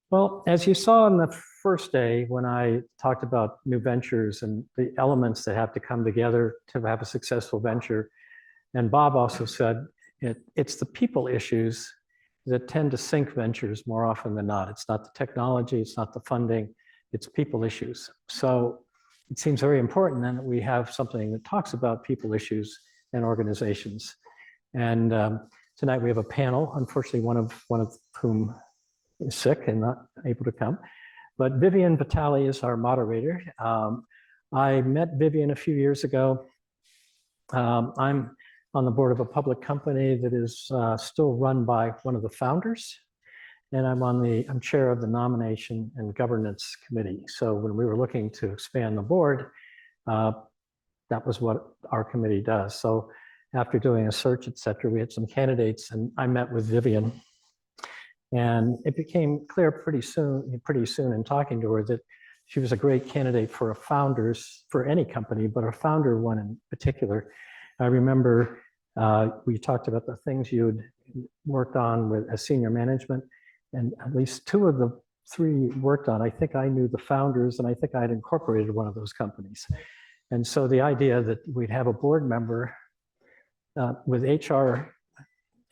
Well, as you saw on the first day when I talked about new ventures and the elements that have to come together to have a successful venture, and Bob also said it's the people issues that tend to sink ventures more often than not. It's not the technology, it's not the funding, it's people issues. So it seems very important then that we have something that talks about people issues and organizations. And tonight we have a panel, unfortunately one of whom is sick and not able to come. But Vivian Vitale is our moderator. I met Vivian a few years ago. I'm on the board of a public company that is still run by one of the founders. And I'm chair of the nomination and governance committee. So when we were looking to expand the board, that was what our committee does. So after doing a search, et cetera, we had some candidates and I met with Vivian. And it became clear pretty soon in talking to her that she was a great candidate for for any company, but a founder one in particular. I remember we talked about the things you'd worked on with as senior management, and at least two of the three worked on, I think I knew the founders, and I think I had incorporated one of those companies. And so the idea that we'd have a board member with HR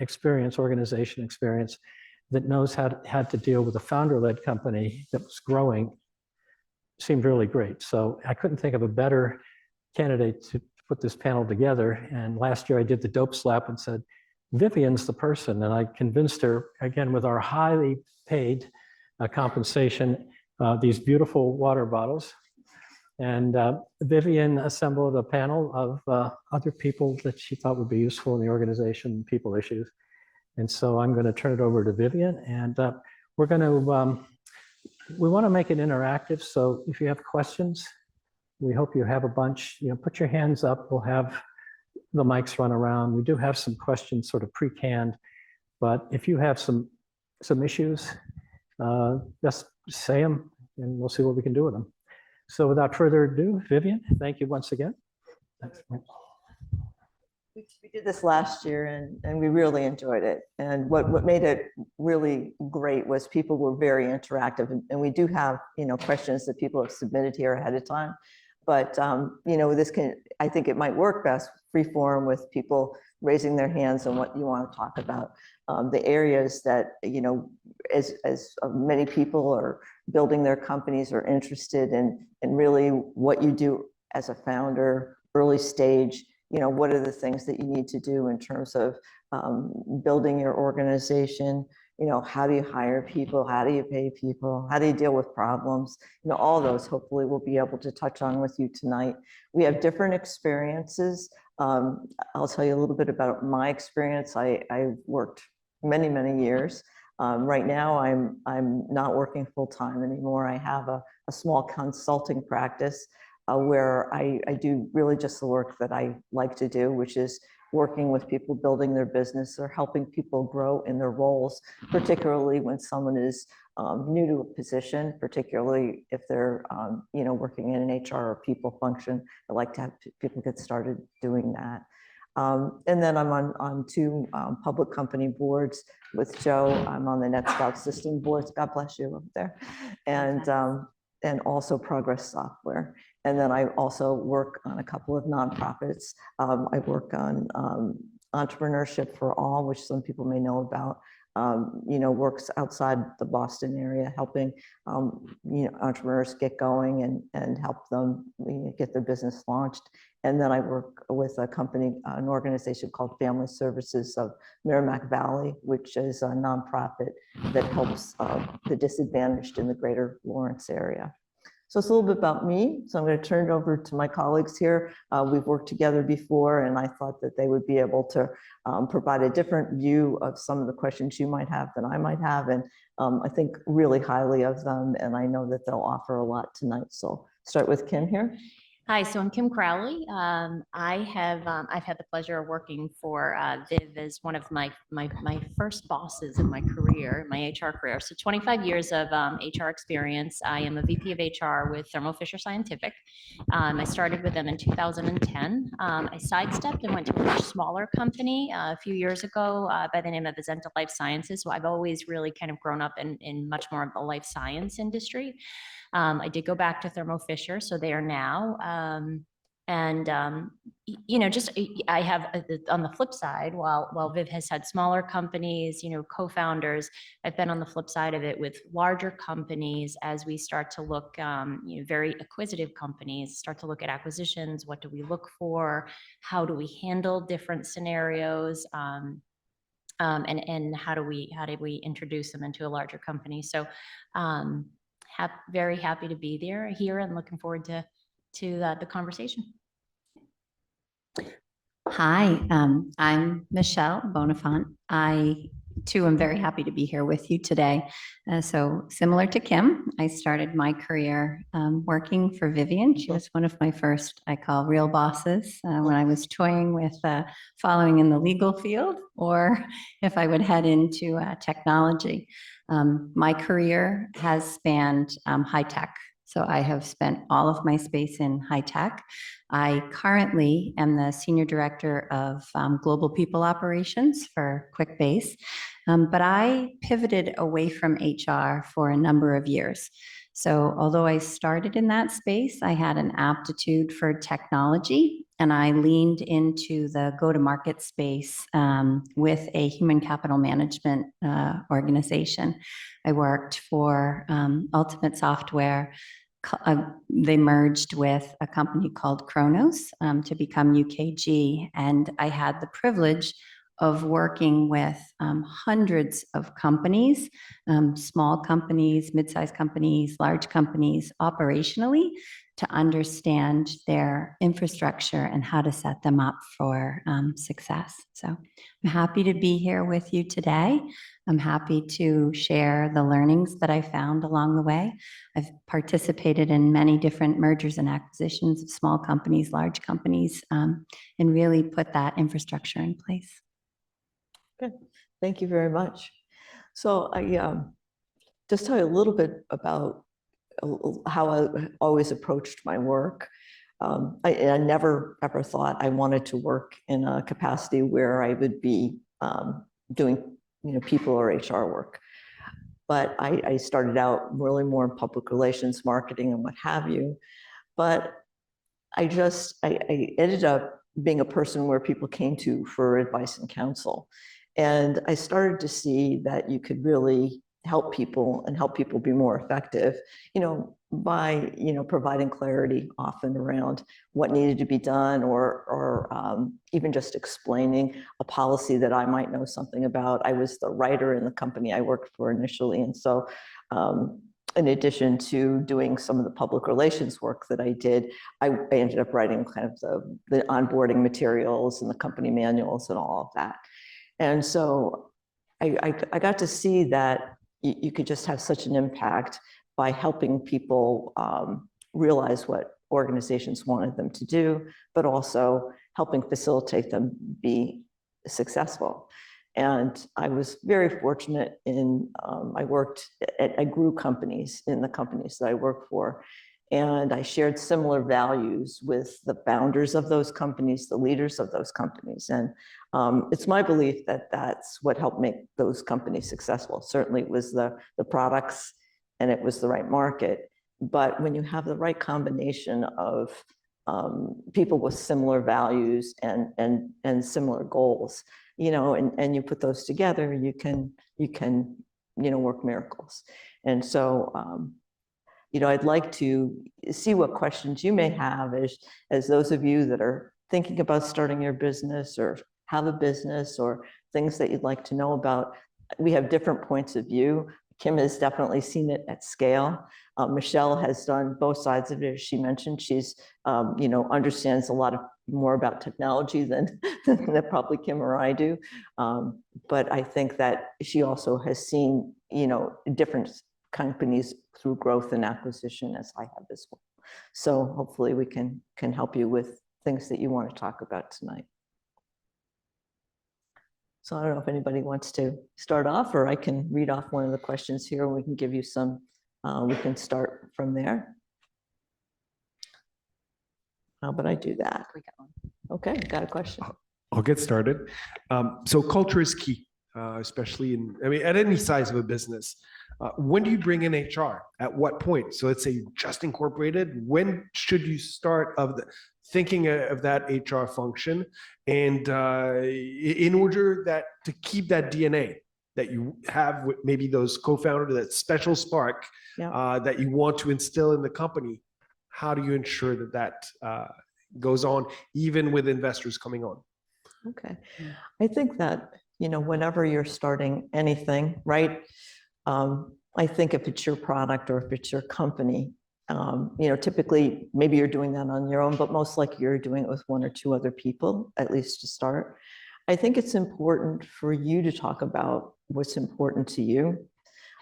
experience, organization experience, that knows how to deal with a founder-led company that was growing seemed really great. So I couldn't think of a better candidate to put this panel together. And last year I did the dope slap and said, Vivian's the person. And I convinced her, again, with our highly paid compensation, these beautiful water bottles. And Vivian assembled a panel of other people that she thought would be useful in the organization, people issues. And so I'm going to turn it over to Vivian, and we're going to, we want to make it interactive. So if you have questions, we hope you have a bunch, put your hands up. We'll have the mics run around. We do have some questions sort of pre-canned, but if you have some issues, just say them and we'll see what we can do with them. So without further ado, Vivian, thank you once again. Thanks. We did this last year and we really enjoyed it. And what made it really great was people were very interactive. And we do have, questions that people have submitted here ahead of time. But, I think it might work best free form with people raising their hands on what you want to talk about. The areas that, as many people are building their companies or interested in really what you do as a founder, early stage, what are the things that you need to do in terms of building your organization? How do you hire people? How do you pay people? How do you deal with problems? All those hopefully we'll be able to touch on with you tonight. We have different experiences. I'll tell you a little bit about my experience. I worked many, many years. Right now, I'm not working full-time anymore. I have a small consulting practice where I do really just the work that I like to do, which is working with people building their business or helping people grow in their roles, particularly when someone is new to a position, particularly if they're working in an HR or people function. I like to have people get started doing that. And then I'm on two public company boards with Joe. I'm on the NetScout system boards. God bless you over there. And also Progress Software. And then I also work on a couple of nonprofits. I work on Entrepreneurship for All, which some people may know about. Works outside the Boston area, helping entrepreneurs get going and help them get their business launched. And then I work with a company, an organization called Family Services of Merrimack Valley, which is a nonprofit that helps the disadvantaged in the greater Lawrence area. So it's a little bit about me. So I'm going to turn it over to my colleagues here. We've worked together before, and I thought that they would be able to provide a different view of some of the questions you might have than I might have. And I think really highly of them, and I know that they'll offer a lot tonight. So start with Kim here. Hi, so I'm Kim Crowley. I've had the pleasure of working for Viv as one of my first bosses in my career, my HR career. So 25 years of HR experience. I am a VP of HR with Thermo Fisher Scientific. I started with them in 2010. I sidestepped and went to a much smaller company a few years ago by the name of Azenta Life Sciences. So I've always really kind of grown up in much more of the life science industry. I did go back to Thermo Fisher, so they are now. I have on the flip side, while Viv has had smaller companies, co-founders, I've been on the flip side of it with larger companies as we start to look, very acquisitive companies, start to look at acquisitions. What do we look for? How do we handle different scenarios? And how do we introduce them into a larger company? So, very happy to be here and looking forward to the conversation. Hi, I'm Michelle Bonifant. I too am very happy to be here with you today. So similar to Kim, I started my career working for Vivian. She was one of my first, I call real bosses, when I was toying with following in the legal field, or if I would head into technology. My career has spanned high tech. So I have spent all of my space in high tech. I currently am the Senior Director of Global People Operations for QuickBase, but I pivoted away from HR for a number of years. So although I started in that space, I had an aptitude for technology, and I leaned into the go-to-market space with a human capital management organization. I worked for Ultimate Software. They merged with a company called Kronos to become UKG. And I had the privilege of working with hundreds of companies, small companies, mid-sized companies, large companies, operationally, to understand their infrastructure and how to set them up for success. So I'm happy to be here with you today. I'm happy to share the learnings that I found along the way. I've participated in many different mergers and acquisitions of small companies, large companies, and really put that infrastructure in place. Good. Thank you very much. So I just tell you a little bit about how I always approached my work. I never ever thought I wanted to work in a capacity where I would be doing people or HR work. But I started out really more in public relations, marketing, and what have you. But I ended up being a person where people came to for advice and counsel. And I started to see that you could really help people and help people be more effective, by, providing clarity often around what needed to be done, or even just explaining a policy that I might know something about. I was the writer in the company I worked for initially. And so in addition to doing some of the public relations work that I did, I ended up writing kind of the onboarding materials and the company manuals and all of that. And so I got to see that you could just have such an impact by helping people realize what organizations wanted them to do, but also helping facilitate them be successful. And I was very fortunate I grew companies in the companies that I worked for. And I shared similar values with the founders of those companies, the leaders of those companies. And it's my belief that that's what helped make those companies successful. Certainly it was the products and it was the right market. But when you have the right combination of people with similar values and similar goals, and you put those together, you can work miracles. And so I'd like to see what questions you may have as those of you that are thinking about starting your business or have a business, or things that you'd like to know about. We have different points of view. Kim has definitely seen it at scale. Michelle has done both sides of it. As she mentioned, she's, understands a lot more about technology than probably Kim or I do. But I think that she also has seen, different companies through growth and acquisition, as I have as So hopefully we can help you with things that you want to talk about tonight. So I don't know if anybody wants to start off, or I can read off one of the questions here and we can give you some, we can start from there. How about I do that? We got one. Okay, got a question. I'll get started. So culture is key, especially at any size of a business. When do you bring in HR? At what point? So let's say you just incorporated. When should you start thinking of that HR function? And in order to keep that DNA that you have with maybe those co-founders, that special spark that you want to instill in the company, how do you ensure that goes on even with investors coming on? Okay. I think that, whenever you're starting anything, right? I think if it's your product or if it's your company, typically maybe you're doing that on your own, but most likely you're doing it with one or two other people, at least to start. I think it's important for you to talk about what's important to you,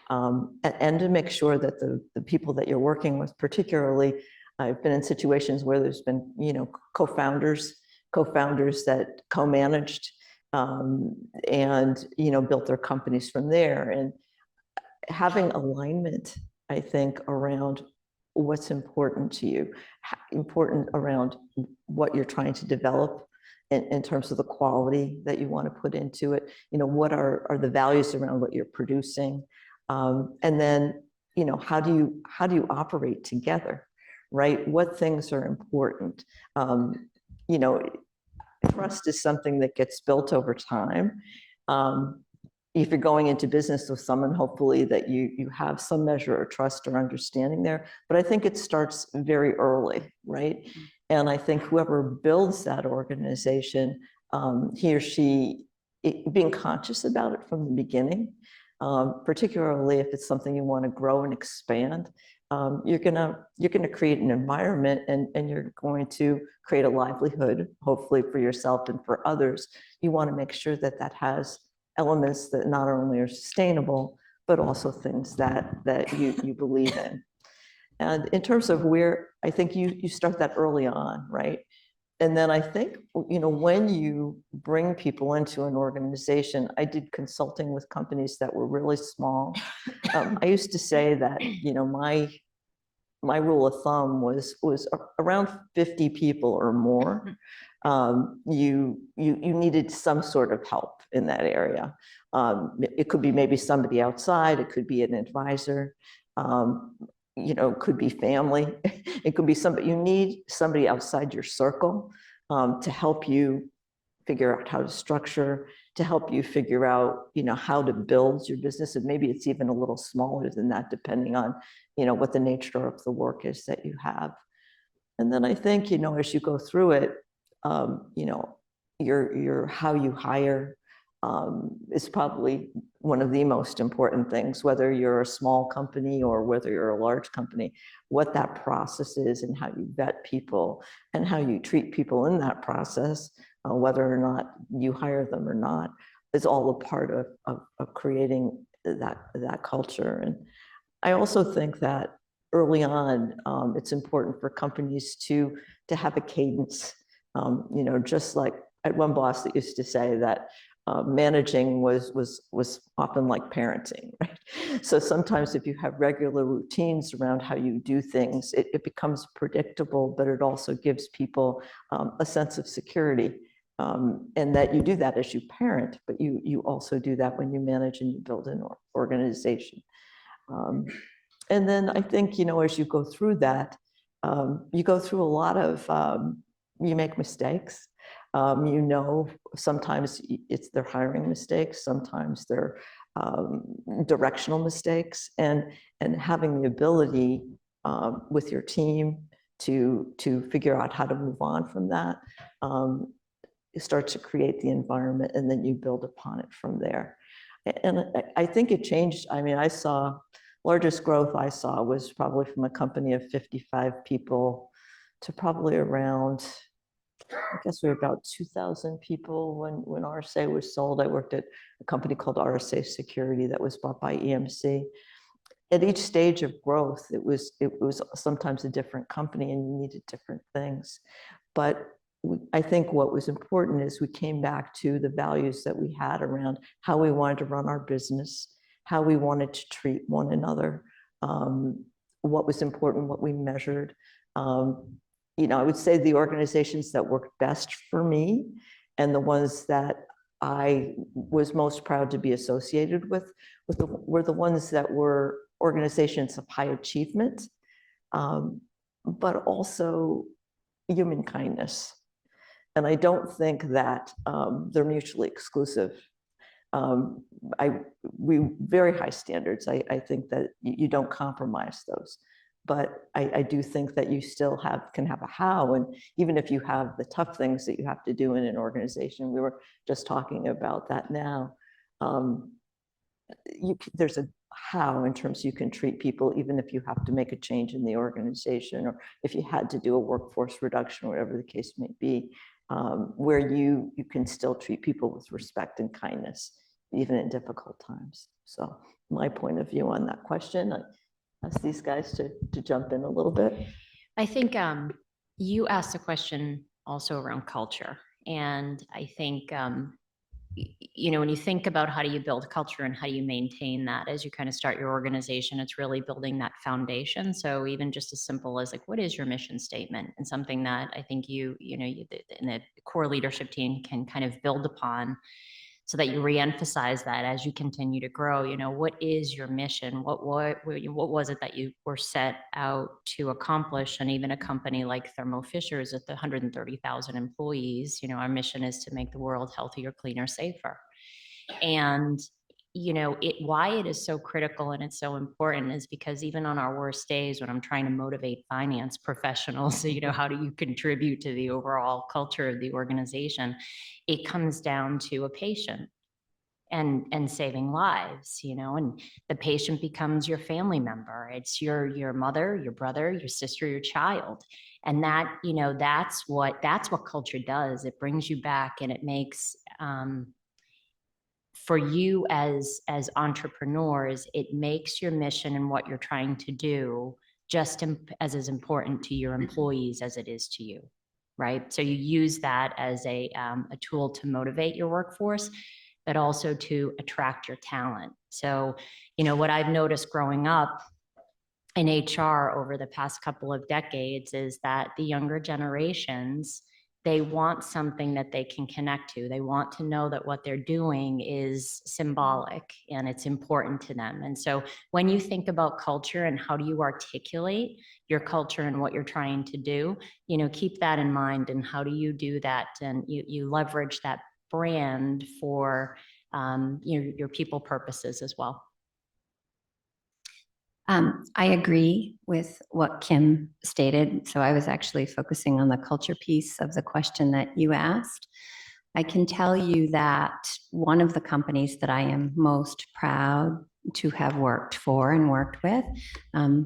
and to make sure that the people that you're working with, particularly, I've been in situations where there's been, co-founders that co-managed, and, built their companies from there. And having alignment, I think, around what's important to you, important around what you're trying to develop in terms of the quality that you want to put into it, what are the values around what you're producing, and then, how do you operate together, right? What things are important? Trust is something that gets built over time. If you're going into business with someone, hopefully that you have some measure of trust or understanding there. But I think it starts very early, right? And I think whoever builds that organization, he or she, being conscious about it from the beginning, particularly if it's something you want to grow and expand, you're gonna create an environment, and you're going to create a livelihood, hopefully for yourself and for others. You want to make sure that has elements that not only are sustainable, but also things that you believe in. And in terms of where, I think you start that early on, right? And then I think, when you bring people into an organization, I did consulting with companies that were really small. I used to say that, my rule of thumb was around 50 people or more. You needed some sort of help in that area. It could be maybe somebody outside, it could be an advisor, it could be family, it could be somebody, you need somebody outside your circle to help you figure out how to structure, to help you figure out, how to build your business. And maybe it's even a little smaller than that, depending on, what the nature of the work is that you have. And then I think, as you go through it, your how you hire is probably one of the most important things, whether you're a small company or whether you're a large company. What that process is and how you vet people and how you treat people in that process, whether or not you hire them or not, is all a part of creating that culture. And I also think that early on, it's important for companies to have a cadence. Just like I had one boss that used to say that managing was often like parenting, right? So sometimes if you have regular routines around how you do things, it becomes predictable, but it also gives people a sense of security, and that you do that as you parent, but you also do that when you manage and you build an organization. And then I think, as you go through that, you go through a lot of, you make mistakes. Sometimes they're hiring mistakes, sometimes they're directional mistakes, and having the ability with your team to figure out how to move on from that, you start to create the environment, and then you build upon it from there. And I think it changed. I mean, largest growth I saw was probably from a company of 55 people to probably around, I guess we were about 2,000 people when RSA was sold. I worked at a company called RSA Security that was bought by EMC. at each stage of growth, it was sometimes a different company and you needed different things. But I think what was important is we came back to the values that we had around how we wanted to run our business, how we wanted to treat one another, what was important, what we measured. I would say the organizations that worked best for me and the ones that I was most proud to be associated with were the ones that were organizations of high achievement, but also human kindness. And I don't think that they're mutually exclusive. We very high standards. I think that you don't compromise those. But I do think that you still can have a how. And even if you have the tough things that you have to do in an organization, we were just talking about that now. There's a how in terms you can treat people, even if you have to make a change in the organization, or if you had to do a workforce reduction, or whatever the case may be, where you can still treat people with respect and kindness, even in difficult times. So my point of view on that question, I ask these guys to jump in a little bit. I think you asked a question also around culture. And I think, when you think about how do you build culture and how do you maintain that as you kind of start your organization, it's really building that foundation. So even just as simple as what is your mission statement, and something that I think you in the core leadership team can kind of build upon, so that you reemphasize that as you continue to grow. What is your mission? What was it that you were set out to accomplish? And even a company like Thermo Fisher's at the 130,000 employees, our mission is to make the world healthier, cleaner, safer. And why it is so critical and it's so important is because even on our worst days, when I'm trying to motivate finance professionals, how do you contribute to the overall culture of the organization? It comes down to a patient and saving lives, and the patient becomes your family member. It's your mother, your brother, your sister, your child. And that, that's what culture does. It brings you back, and it makes, for you as entrepreneurs, it makes your mission and what you're trying to do just as important to your employees as it is to you, right? So you use that as a tool to motivate your workforce, but also to attract your talent. So, what I've noticed growing up in HR over the past couple of decades is that the younger generations, they want something that they can connect to. They want to know that what they're doing is symbolic and it's important to them. And so when you think about culture and how do you articulate your culture and what you're trying to do, keep that in mind. And how do you do that? And you leverage that brand for your people purposes as well. I agree with what Kim stated. So I was actually focusing on the culture piece of the question that you asked. I can tell you that one of the companies that I am most proud to have worked for and worked with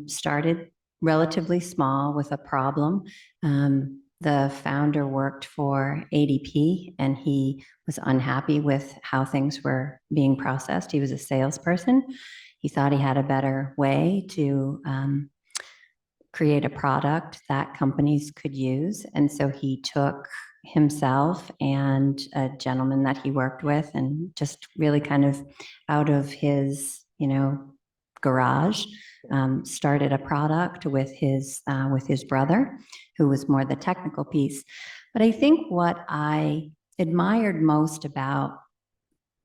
started relatively small with a problem. The founder worked for ADP and he was unhappy with how things were being processed. He was a salesperson. He thought he had a better way to create a product that companies could use. And so he took himself and a gentleman that he worked with and just really kind of out of his, garage, started a product with his brother, who was more the technical piece. But I think what I admired most about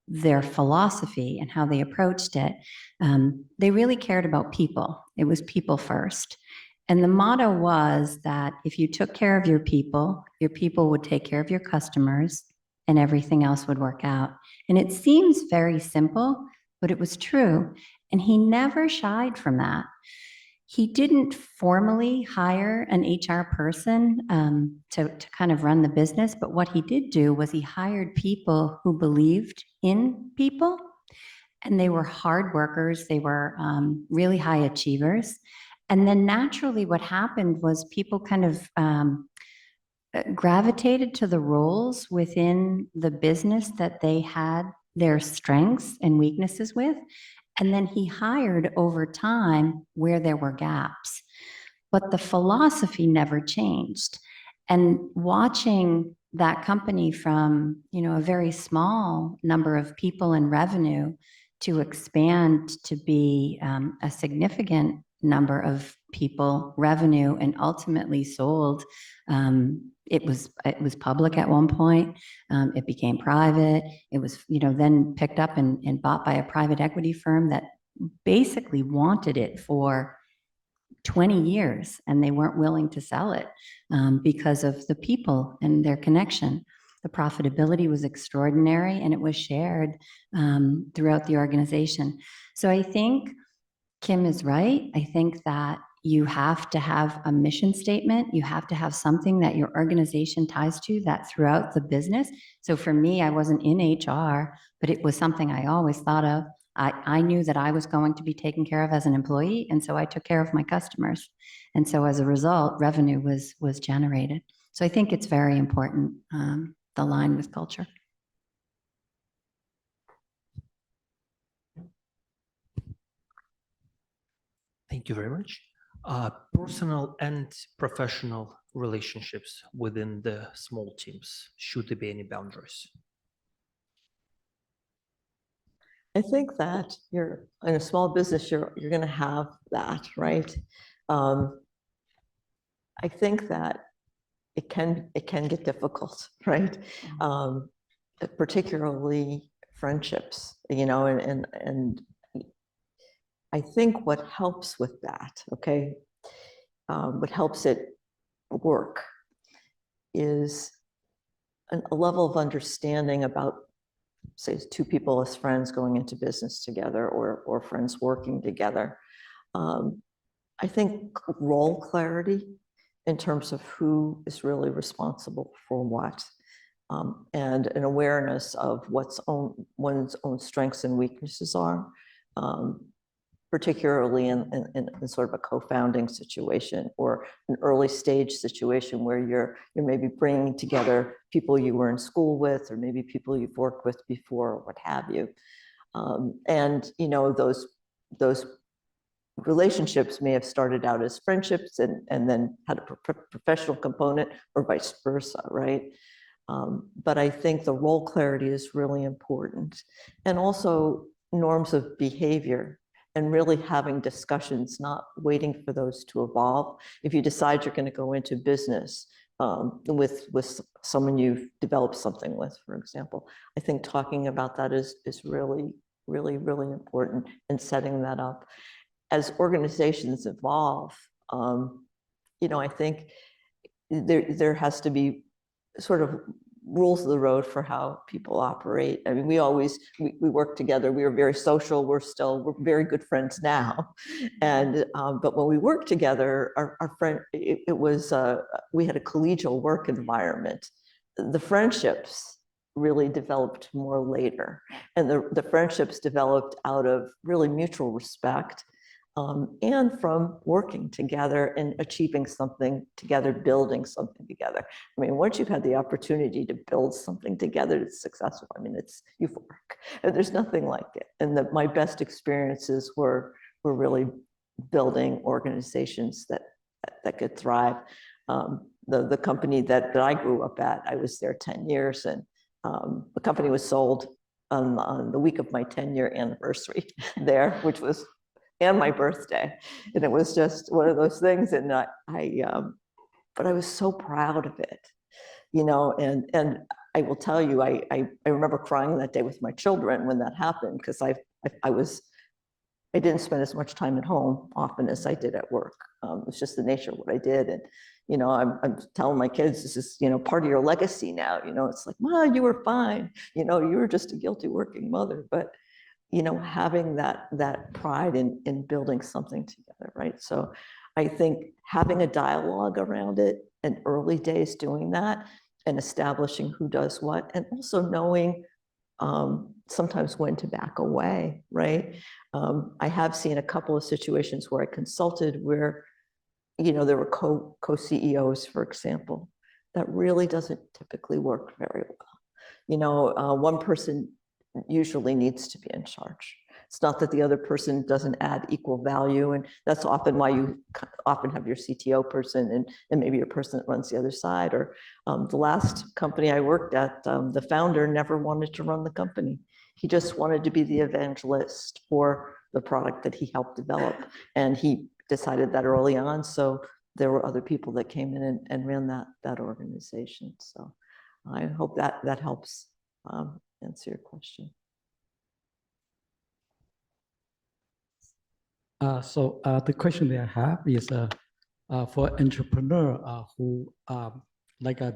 their philosophy and how they approached it, they really cared about people. It was people first. And the motto was that if you took care of your people would take care of your customers and everything else would work out. And it seems very simple, but it was true. And he never shied from that. He didn't formally hire an HR person to kind of run the business, but what he did do was he hired people who believed in people, and they were hard workers. They were really high achievers. And then naturally what happened was people kind of gravitated to the roles within the business that they had their strengths and weaknesses with. And then he hired over time where there were gaps. But the philosophy never changed. And watching that company from, a very small number of people in revenue to expand to be a significant number of people, revenue, and ultimately sold. It was public at one point. It became private. It was, then picked up and bought by a private equity firm that basically wanted it for 20 years, and they weren't willing to sell it because of the people and their connection. The profitability was extraordinary, and it was shared throughout the organization. So I think Kim is right. I think that you have to have a mission statement. You have to have something that your organization ties to that throughout the business. So for me, I wasn't in HR, but it was something I always thought of. I knew that I was going to be taken care of as an employee, and so I took care of my customers. And so as a result, revenue was generated. So I think it's very important, the line with culture. Thank you very much. Personal and professional relationships within the small teams, should there be any boundaries? I think that you're in a small business, you're going to have that, right? I think that it can get difficult, right? Particularly friendships, and I think what helps with that, okay, what helps it work is a level of understanding about, say, two people as friends going into business together, or friends working together. I think role clarity in terms of who is really responsible for what, and an awareness of one's own strengths and weaknesses are, particularly in sort of a co-founding situation or an early stage situation where you're maybe bringing together people you were in school with, or maybe people you've worked with before, or what have you. And those relationships may have started out as friendships and then had a professional component, or vice versa, right? But I think the role clarity is really important, and also norms of behavior, and really having discussions, not waiting for those to evolve. If you decide you're going to go into business with someone you've developed something with, for example, I think talking about that is really, really, really important, and setting that up. As organizations evolve, I think there has to be sort of rules of the road for how people operate. I mean, we work together. We were very social. We're very good friends now. And, but when we worked together, our friend, we had a collegial work environment. The friendships really developed more later. And the friendships developed out of really mutual respect, and from working together and achieving something together, building something together. I mean, once you've had the opportunity to build something together that's successful, I mean, it's euphoric. And there's nothing like it. And my best experiences were really building organizations that could thrive. The company that I grew up at, I was there 10 years, and the company was sold on the week of my 10-year anniversary there, which was and my birthday. And it was just one of those things. And but I was so proud of it, and I will tell you, I remember crying that day with my children when that happened, because I didn't spend as much time at home often as I did at work. It's just the nature of what I did. And, I'm telling my kids, this is, part of your legacy now. It's like, Mom, you were fine. You were just a guilty working mother. But having that pride in building something together, right? So I think having a dialogue around it, and early days doing that, and establishing who does what, and also knowing sometimes when to back away, right? I have seen a couple of situations where I consulted where, there were co-CEOs, for example. That really doesn't typically work very well. One person usually needs to be in charge. It's not that the other person doesn't add equal value. And that's often why you often have your CTO person and maybe your person that runs the other side. Or the last company I worked at, the founder never wanted to run the company. He just wanted to be the evangelist for the product that he helped develop. And he decided that early on. So there were other people that came in and ran that organization. So I hope that helps answer your question. The question that I have is for entrepreneur who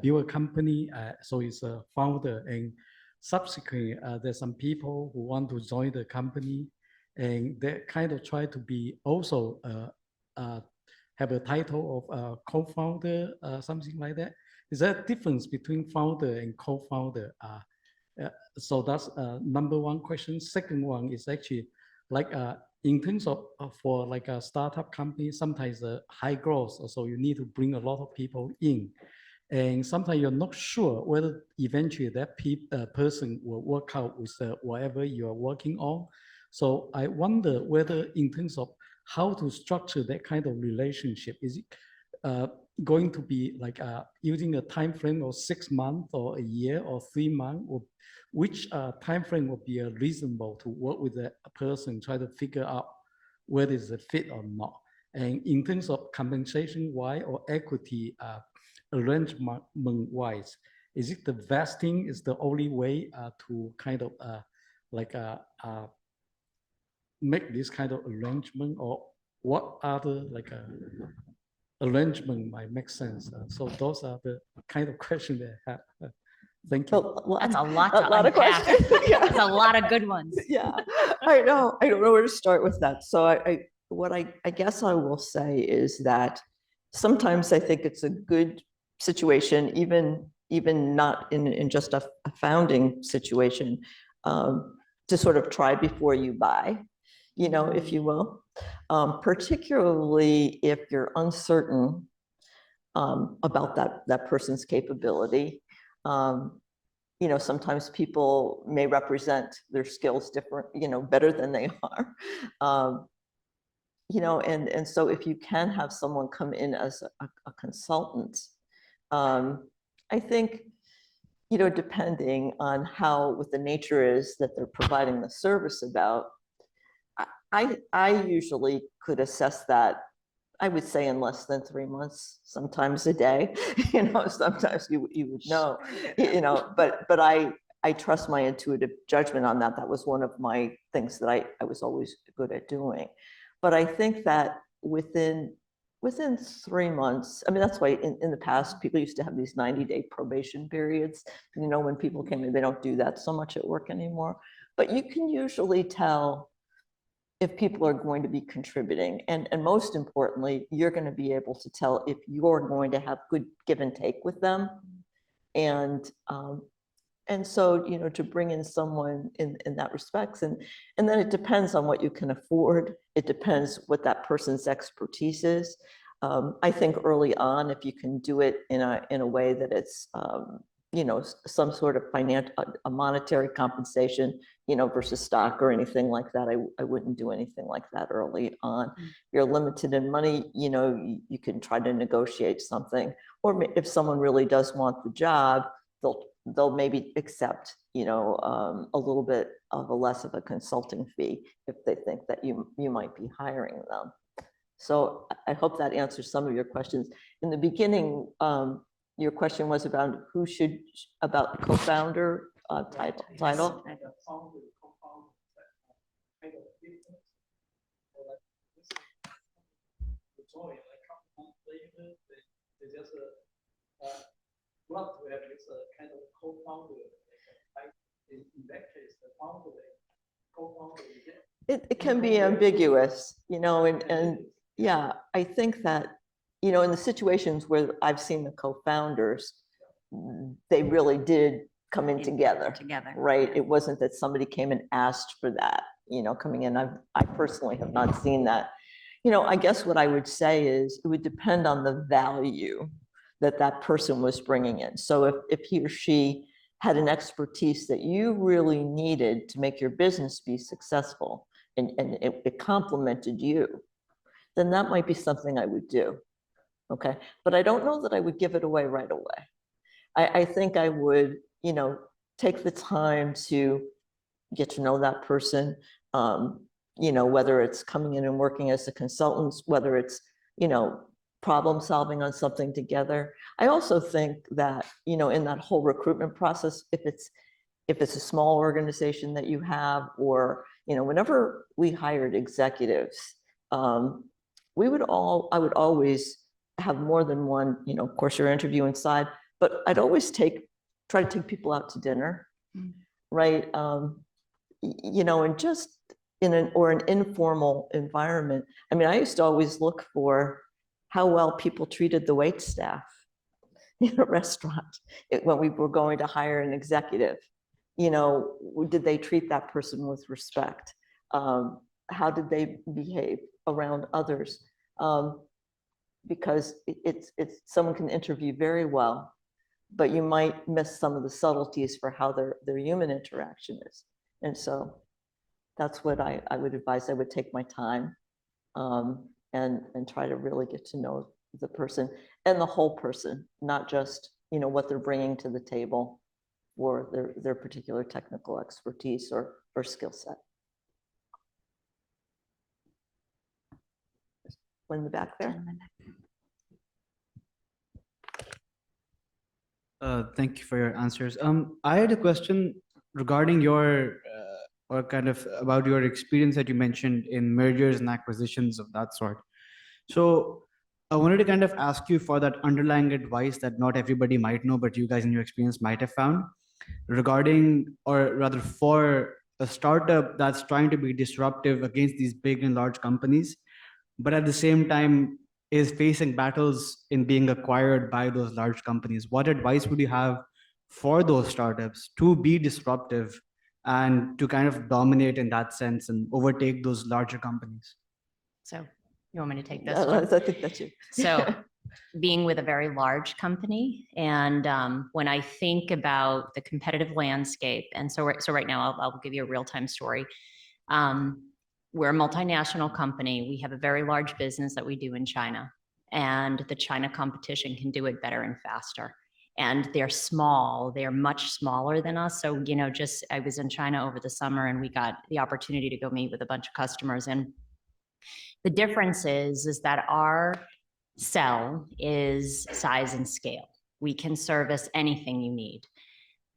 build a company, so is a founder, and subsequently there's some people who want to join the company, and they kind of try to be also have a title of co-founder, something like that. Is there a difference between founder and co-founder? So that's number one question. Second one is actually in terms of for like a startup company, sometimes high growth, so you need to bring a lot of people in. And sometimes you're not sure whether eventually that person will work out with whatever you're working on. So I wonder whether in terms of how to structure that kind of relationship, is it going to be like using a time frame of 6 months or a year or 3 months, or which time frame would be reasonable to work with a person, try to figure out whether it's a fit or not? And in terms of compensation wise or equity arrangement wise, is it the vesting is the only way to kind of make this kind of arrangement, or what other arrangement might make sense? So those are the kind of questions that I have. Thank you. That's a lot to of unpack. questions. Yeah. That's a lot of good ones. Yeah, I know. I don't know where to start with that. So I guess I will say is that sometimes I think it's a good situation, even not in just a founding situation, to sort of try before you buy, if you will, particularly if you're uncertain about that person's capability. Sometimes people may represent their skills different, better than they are. And so if you can have someone come in as a consultant, I think, depending on what the nature is that they're providing the service about, I usually could assess that, I would say, in less than 3 months, sometimes a day. Sometimes you would know, but I trust my intuitive judgment on that. That was one of my things that I was always good at doing. But I think that within 3 months, I mean, that's why in the past, people used to have these 90-day probation periods. When people came in, they don't do that so much at work anymore. But you can usually tell if people are going to be contributing. And most importantly, you're going to be able to tell if you're going to have good give and take with them. And so, to bring in someone in that respects, and then it depends on what you can afford. It depends what that person's expertise is. I think early on, if you can do it in a way that it's, some sort of a monetary compensation, versus stock or anything like that, I wouldn't do anything like that early on. If you're limited in money, you can try to negotiate something. Or if someone really does want the job, they'll maybe accept, a little bit of a less of a consulting fee if they think that you might be hiring them. So I hope that answers some of your questions. In the beginning, your question was about about co-founder title. It can be ambiguous, and yeah, I think that, in the situations where I've seen the co-founders, they really did come in together, right? It wasn't that somebody came and asked for that, coming in. I personally have not seen that. I guess what I would say is it would depend on the value that person was bringing in. So if he or she had an expertise that you really needed to make your business be successful, and it complemented you, then that might be something I would do. Okay. But I don't know that I would give it away right away. I think I would, you know, take the time to get to know that person, you know, whether it's coming in and working as a consultant, whether it's, you know, problem solving on something together. I also think that, you know, in that whole recruitment process, if it's a small organization that you have, or, you know, whenever we hired executives, I would always have more than one, you know, of course you're interviewing side, but I'd always try to take people out to dinner, right? You know, and just in an informal environment. I mean, I used to always look for how well people treated the wait staff in a restaurant when we were going to hire an executive. You know, did they treat that person with respect? How did they behave around others? Because it's someone can interview very well, but you might miss some of the subtleties for how their human interaction is. And so that's what I would advise. I would take my time and try to really get to know the person and the whole person, not just, you know, what they're bringing to the table or their particular technical expertise or skill set. One in the back there. Thank you for your answers. I had a question regarding your, or kind of about your experience that you mentioned in mergers and acquisitions of that sort. So I wanted to kind of ask you for that underlying advice that not everybody might know, but you guys in your experience might have found regarding, or rather for a startup that's trying to be disruptive against these big and large companies, but at the same time is facing battles in being acquired by those large companies. What advice would you have for those startups to be disruptive and to kind of dominate in that sense and overtake those larger companies? So you want me to take this one? I think that's you. So being with a very large company, and when I think about the competitive landscape, and so right now I'll give you a real-time story. We're a multinational company. We have a very large business that we do in China, and the China competition can do it better and faster. And they're small, they're much smaller than us. So, you know, I was in China over the summer and we got the opportunity to go meet with a bunch of customers. And the difference is that our sell is size and scale. We can service anything you need.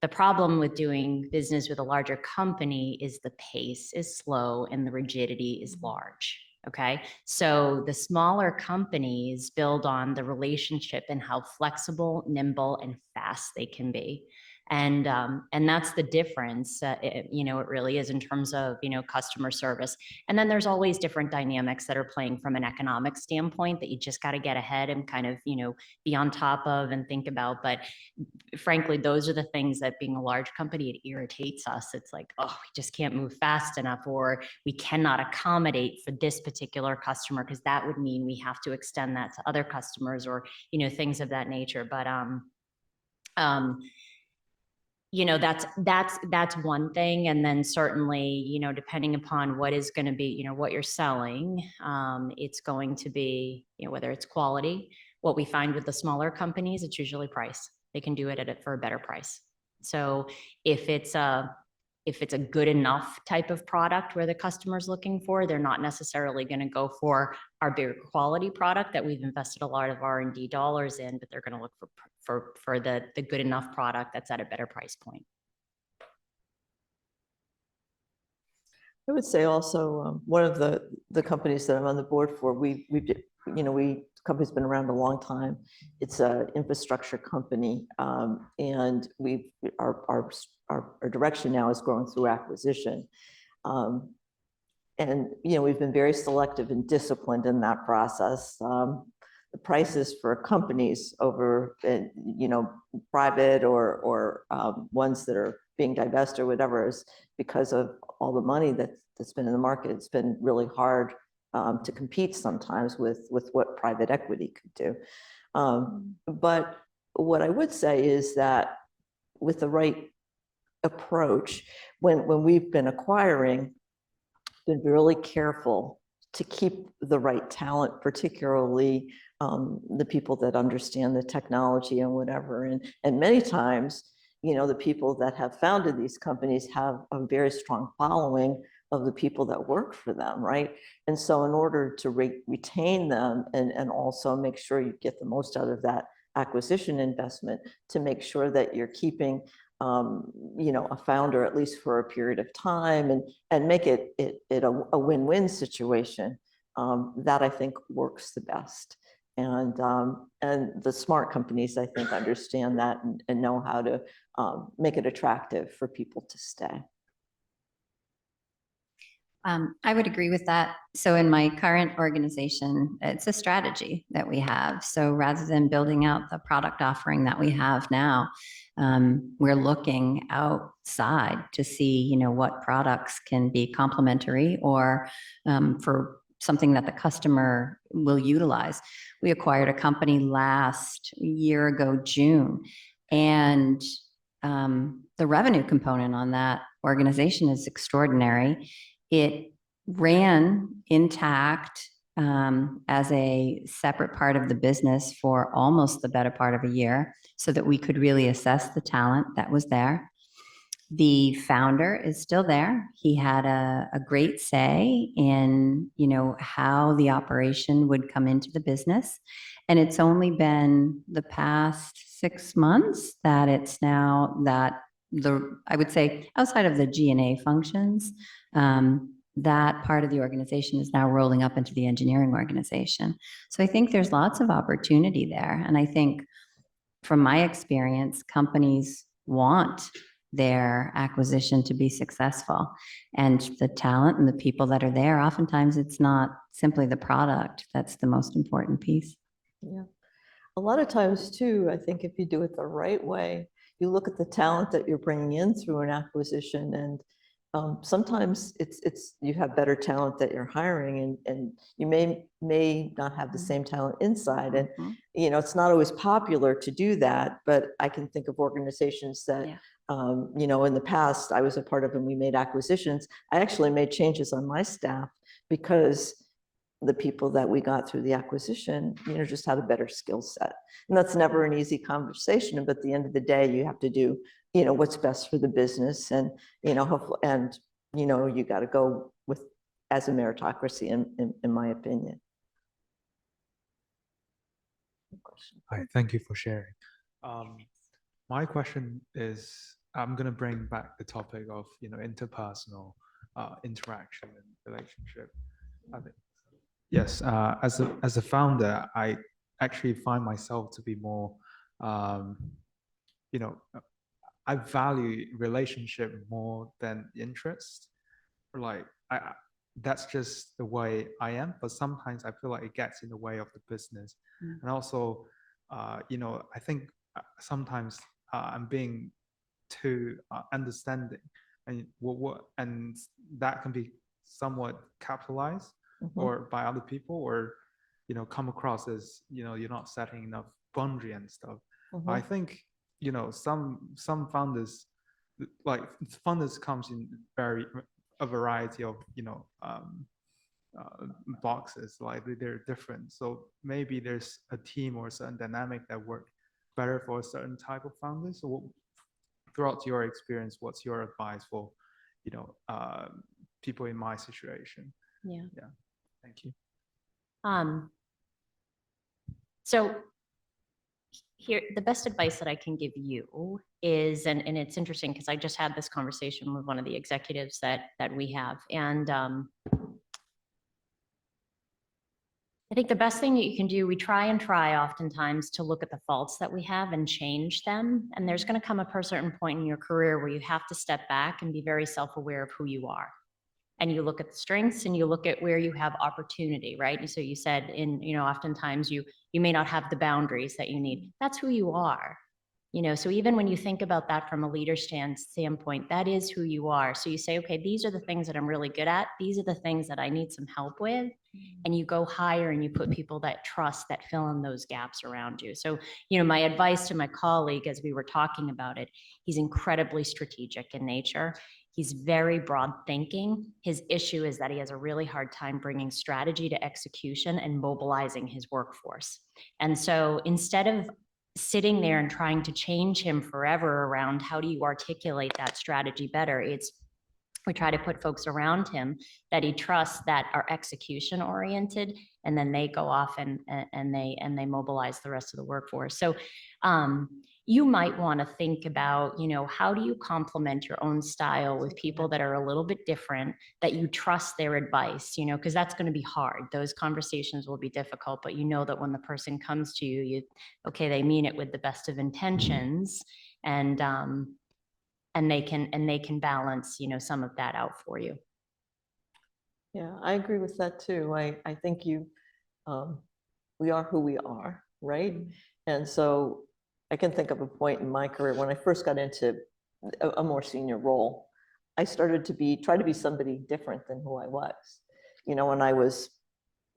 The problem with doing business with a larger company is the pace is slow and the rigidity is large. Okay. So the smaller companies build on the relationship and how flexible, nimble, and fast they can be. And that's the difference, you know, it really is in terms of, you know, customer service. And then there's always different dynamics that are playing from an economic standpoint that you just got to get ahead and kind of, you know, be on top of and think about. But frankly, those are the things that being a large company, it irritates us. It's like, oh, we just can't move fast enough, or we cannot accommodate for this particular customer, because that would mean we have to extend that to other customers, or, you know, things of that nature. But, you know, that's one thing. And then certainly, you know, depending upon what is going to be, you know, what you're selling, it's going to be, you know, whether it's quality. What we find with the smaller companies, it's usually price. They can do it for a better price. So if it's a good enough type of product where the customer's looking for, they're not necessarily going to go for our bigger quality product that we've invested a lot of R&D dollars in, but they're going to look for the good enough product that's at a better price point. I would say also one of the companies that I'm on the board for, company's been around a long time. It's an infrastructure company, and our direction now is growing through acquisition. And you know, we've been very selective and disciplined in that process. The prices for companies over, you know, private or ones that are being divested or whatever, is because of all the money that's been in the market. It's been really hard to compete sometimes with what private equity could do. But what I would say is that with the right approach, when we've been acquiring, been really careful to keep the right talent, particularly the people that understand the technology and whatever. And many times, the people that have founded these companies have a very strong following of the people that work for them, right? And so in order to retain them and also make sure you get the most out of that acquisition investment, to make sure that you're keeping a founder at least for a period of time and make it a win-win situation, that I think works the best. And the smart companies, I think, understand that and know how to make it attractive for people to stay. I would agree with that. So in my current organization, it's a strategy that we have. So rather than building out the product offering that we have now, we're looking outside to see, what products can be complementary or for something that the customer will utilize. We acquired a company last year ago, June, and the revenue component on that organization is extraordinary. It ran intact as a separate part of the business for almost the better part of a year so that we could really assess the talent that was there. The founder is still there. He had a great say in, how the operation would come into the business. And it's only been the past 6 months that it's now that I would say outside of the G&A functions, that part of the organization is now rolling up into the engineering organization. So I think there's lots of opportunity there. And I think from my experience, companies want their acquisition to be successful. And the talent and the people that are there, oftentimes it's not simply the product that's the most important piece. Yeah. A lot of times too, I think if you do it the right way, you look at the talent that you're bringing in through an acquisition, and sometimes it's you have better talent that you're hiring, and you may not have the same talent inside, and it's not always popular to do that, but I can think of organizations that in the past I was a part of, and we made acquisitions. I actually made changes on my staff because the people that we got through the acquisition, just had a better skill set. And that's never an easy conversation, but at the end of the day, you have to do, what's best for the business, and, hopefully, and, you got to go with as a meritocracy, in my opinion. Hi, thank you for sharing. My question is, I'm going to bring back the topic of, interpersonal interaction and relationship. I think, yes, as a founder, I actually find myself to be more, I value relationship more than interest. Like, that's just the way I am. But sometimes I feel like it gets in the way of the business. And also, I think sometimes I'm being too understanding, and and that can be somewhat capitalized or by other people, or come across as you're not setting enough boundary and stuff. I think some founders, like founders comes in a variety of boxes, like they're different. So maybe there's a team or a certain dynamic that work better for a certain type of founders. So throughout your experience, what's your advice for people in my situation? Yeah. Thank you. So here, the best advice that I can give you is, and it's interesting because I just had this conversation with one of the executives that we have, and I think the best thing that you can do, we try oftentimes to look at the faults that we have and change them. And there's going to come a certain point in your career where you have to step back and be very self-aware of who you are. And you look at the strengths and you look at where you have opportunity, right? And so you said oftentimes you may not have the boundaries that you need. That's who you are. So even when you think about that from a leader standpoint, that is who you are. So you say, okay, these are the things that I'm really good at. These are the things that I need some help with. And you go higher and you put people that trust, that fill in those gaps around you. So, my advice to my colleague, as we were talking about it, he's incredibly strategic in nature. He's very broad thinking. His issue is that he has a really hard time bringing strategy to execution and mobilizing his workforce. And so instead of sitting there and trying to change him forever around how do you articulate that strategy better, we try to put folks around him that he trusts that are execution oriented, and then they go off and they mobilize the rest of the workforce. So you might want to think about, how do you complement your own style with people that are a little bit different, that you trust their advice, because that's going to be hard. Those conversations will be difficult, but that when the person comes to you, okay, they mean it with the best of intentions, and they can balance, some of that out for you. Yeah, I agree with that too. I think we are who we are, right? And so I can think of a point in my career when I first got into a more senior role, I started to try to be somebody different than who I was, when I was,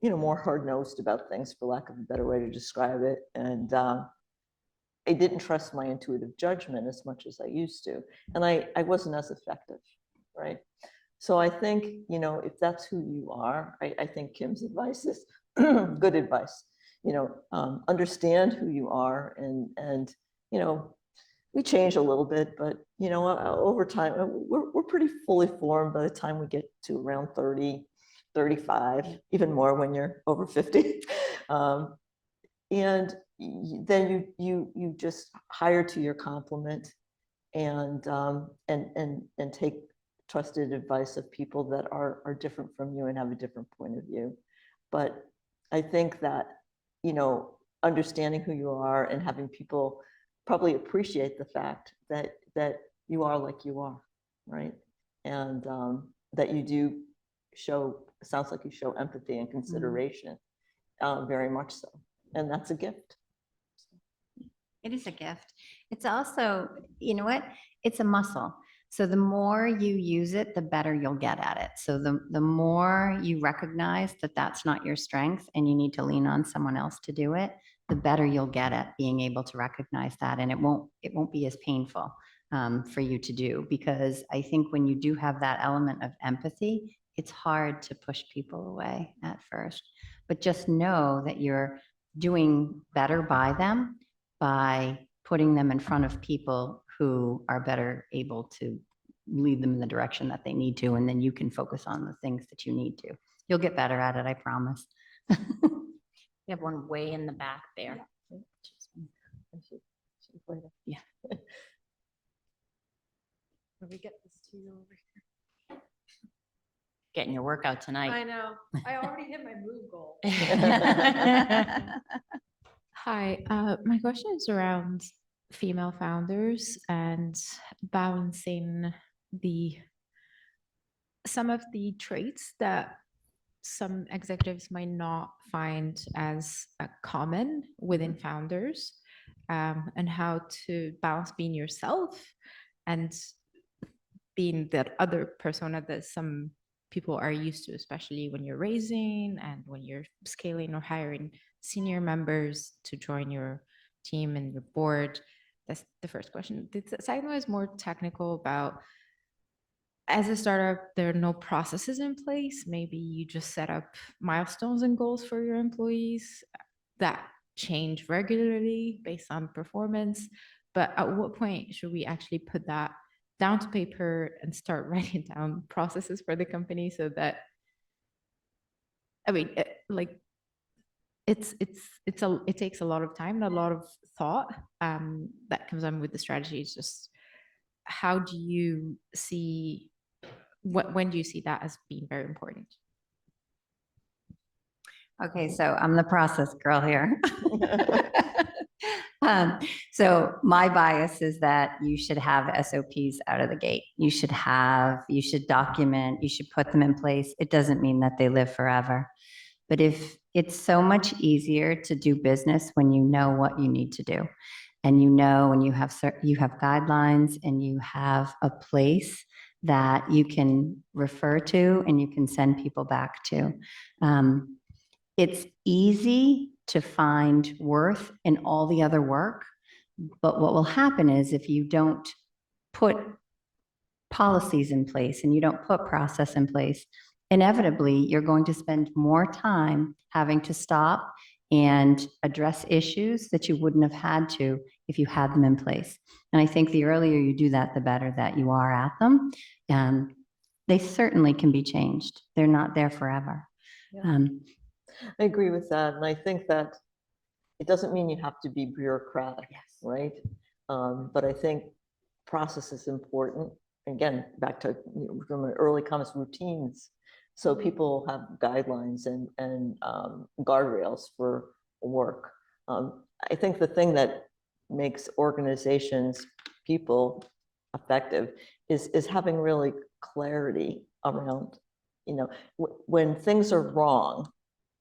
more hard-nosed about things, for lack of a better way to describe it. And I didn't trust my intuitive judgment as much as I used to. And I wasn't as effective, right? So I think, if that's who you are, I think Kim's advice is good advice. Understand who you are, and we change a little bit, but over time, we're pretty fully formed by the time we get to around 30, 35, even more when you're over 50. And then you just hire to your complement, and take trusted advice of people that are different from you and have a different point of view. But I think that, understanding who you are and having people probably appreciate the fact that you are like you are, right? And that you do sounds like you show empathy and consideration, very much so. And that's a gift. It is a gift. It's also, it's a muscle. So the more you use it, the better you'll get at it. So the more you recognize that that's not your strength and you need to lean on someone else to do it, the better you'll get at being able to recognize that. And it won't be as painful for you to do, because I think when you do have that element of empathy, it's hard to push people away at first. But just know that you're doing better by them by putting them in front of people who are better able to lead them in the direction that they need to, and then you can focus on the things that you need to. You'll get better at it, I promise. We have one way in the back there. Yeah. Let me get this to you over here. Getting your workout tonight. I know. I already hit my move goal. Hi, my question is around female founders and balancing some of the traits that some executives might not find as common within founders, and how to balance being yourself and being that other persona that some people are used to, especially when you're raising and when you're scaling or hiring senior members to join your team and your board. That's the first question. The second one is more technical about, as a startup, there are no processes in place. Maybe you just set up milestones and goals for your employees that change regularly based on performance. But at what point should we actually put that down to paper and start writing down processes for the company, so that, it takes a lot of time and a lot of thought that comes on with the strategy. It's just, how do you see, when do you see that as being very important? Okay, so I'm the process girl here. So my bias is that you should have SOPs out of the gate. You should document, you should put them in place. It doesn't mean that they live forever. But if it's so much easier to do business when you know what you need to do, and when you have guidelines and you have a place that you can refer to and you can send people back to. It's easy to find worth in all the other work, but what will happen is, if you don't put policies in place and you don't put process in place, inevitably, you're going to spend more time having to stop and address issues that you wouldn't have had to if you had them in place. And I think the earlier you do that, the better that you are at them. They certainly can be changed. They're not there forever. Yeah. I agree with that. And I think that it doesn't mean you have to be bureaucratic, right? But I think process is important. Again, back to from an early comments, routines. So people have guidelines and guardrails for work. I think the thing that makes organizations, people effective is having really clarity around, when things are wrong,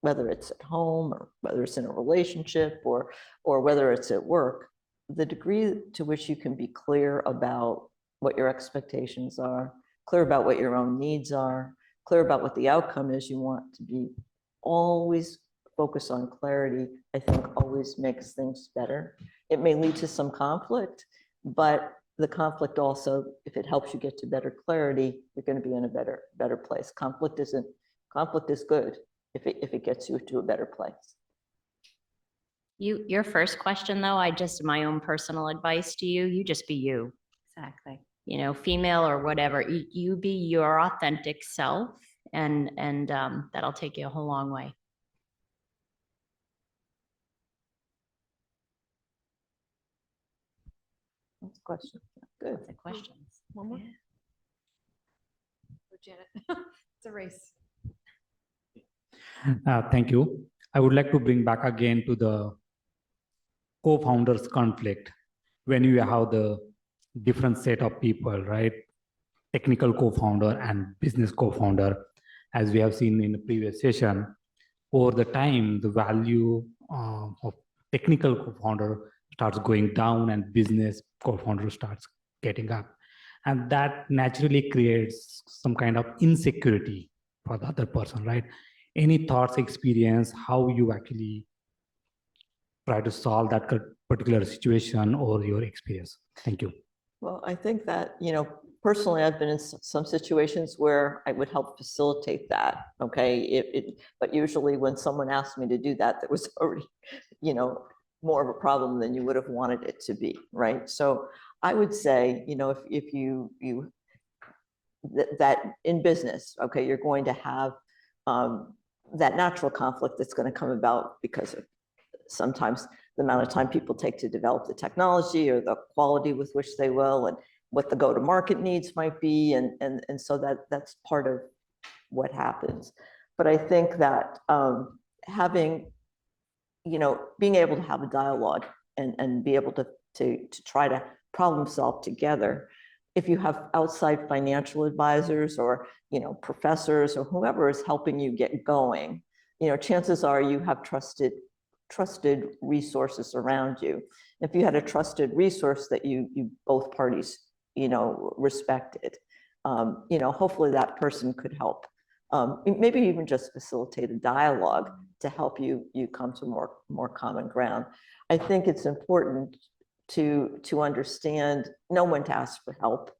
whether it's at home or whether it's in a relationship or whether it's at work, the degree to which you can be clear about what your expectations are, clear about what your own needs are, clear about what the outcome is you want to be, always focus on clarity, I think always makes things better. It may lead to some conflict, but the conflict also, if it helps you get to better clarity, you're going to be in a better place. Conflict is good if it gets you to a better place. Your first question though, my own personal advice to you, you just be you. Exactly. Female or whatever, you be your authentic self and that'll take you a whole long way. That's a question. Good. The questions. One more. Janet, it's a race. Thank you. I would like to bring back again to the co-founders conflict when you have the different set of people, right? Technical co-founder and business co-founder. As we have seen in the previous session, over the time, the value of technical co-founder starts going down and business co-founder starts getting up. And that naturally creates some kind of insecurity for the other person, right? Any thoughts, experience, how you actually try to solve that particular situation or your experience? Thank you. Well, I think that, personally, I've been in some situations where I would help facilitate that, okay? But usually when someone asked me to do that, there was already, more of a problem than you would have wanted it to be, right? So I would say, if you that in business, okay, you're going to have that natural conflict that's going to come about because of sometimes the amount of time people take to develop the technology or the quality with which they will and what the go-to-market needs might be. And so that's part of what happens. But I think that having, being able to have a dialogue and be able to try to problem solve together. If you have outside financial advisors or, professors or whoever is helping you get going, chances are you have trusted resources around you. If you had a trusted resource that you both parties, respected, hopefully that person could help. Maybe even just facilitate a dialogue to help you come to more common ground. I think it's important to understand, know when to ask for help,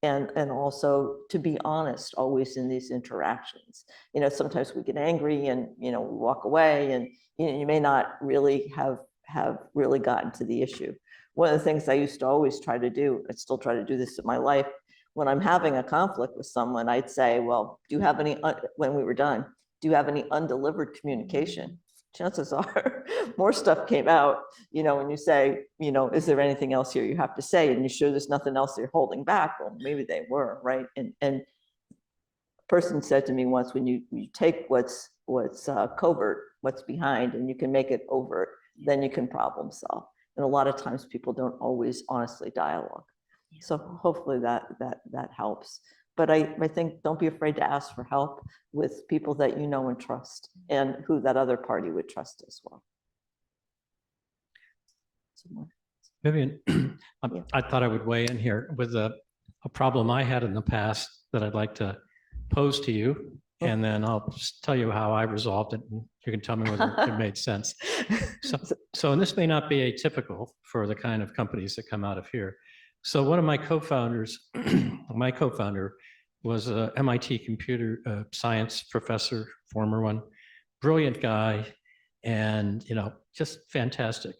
and also to be honest always in these interactions. Sometimes we get angry and we walk away, and you may not really have really gotten to the issue. One of the things I used to always try to do, I still try to do this in my life, when I'm having a conflict with someone, I'd say, well, do you have any, when we were done, do you have any undelivered communication? Chances are more stuff came out, when you say, is there anything else here you have to say? And you sure there's nothing else you're holding back? Well, maybe they were, right? And a person said to me once, when you take what's covert, what's behind, and you can make it overt, then you can problem solve. And a lot of times people don't always honestly dialogue. So hopefully that helps. But I think don't be afraid to ask for help with people that you know and trust, and who that other party would trust as well. Vivian, Yeah. I thought I would weigh in here with a problem I had in the past that I'd like to pose to you, and then I'll just tell you how I resolved it, and you can tell me whether it made sense. So, and this may not be atypical for the kind of companies that come out of here, So one of my co-founders, my co-founder was a MIT computer science professor, former one, brilliant guy, and just fantastic.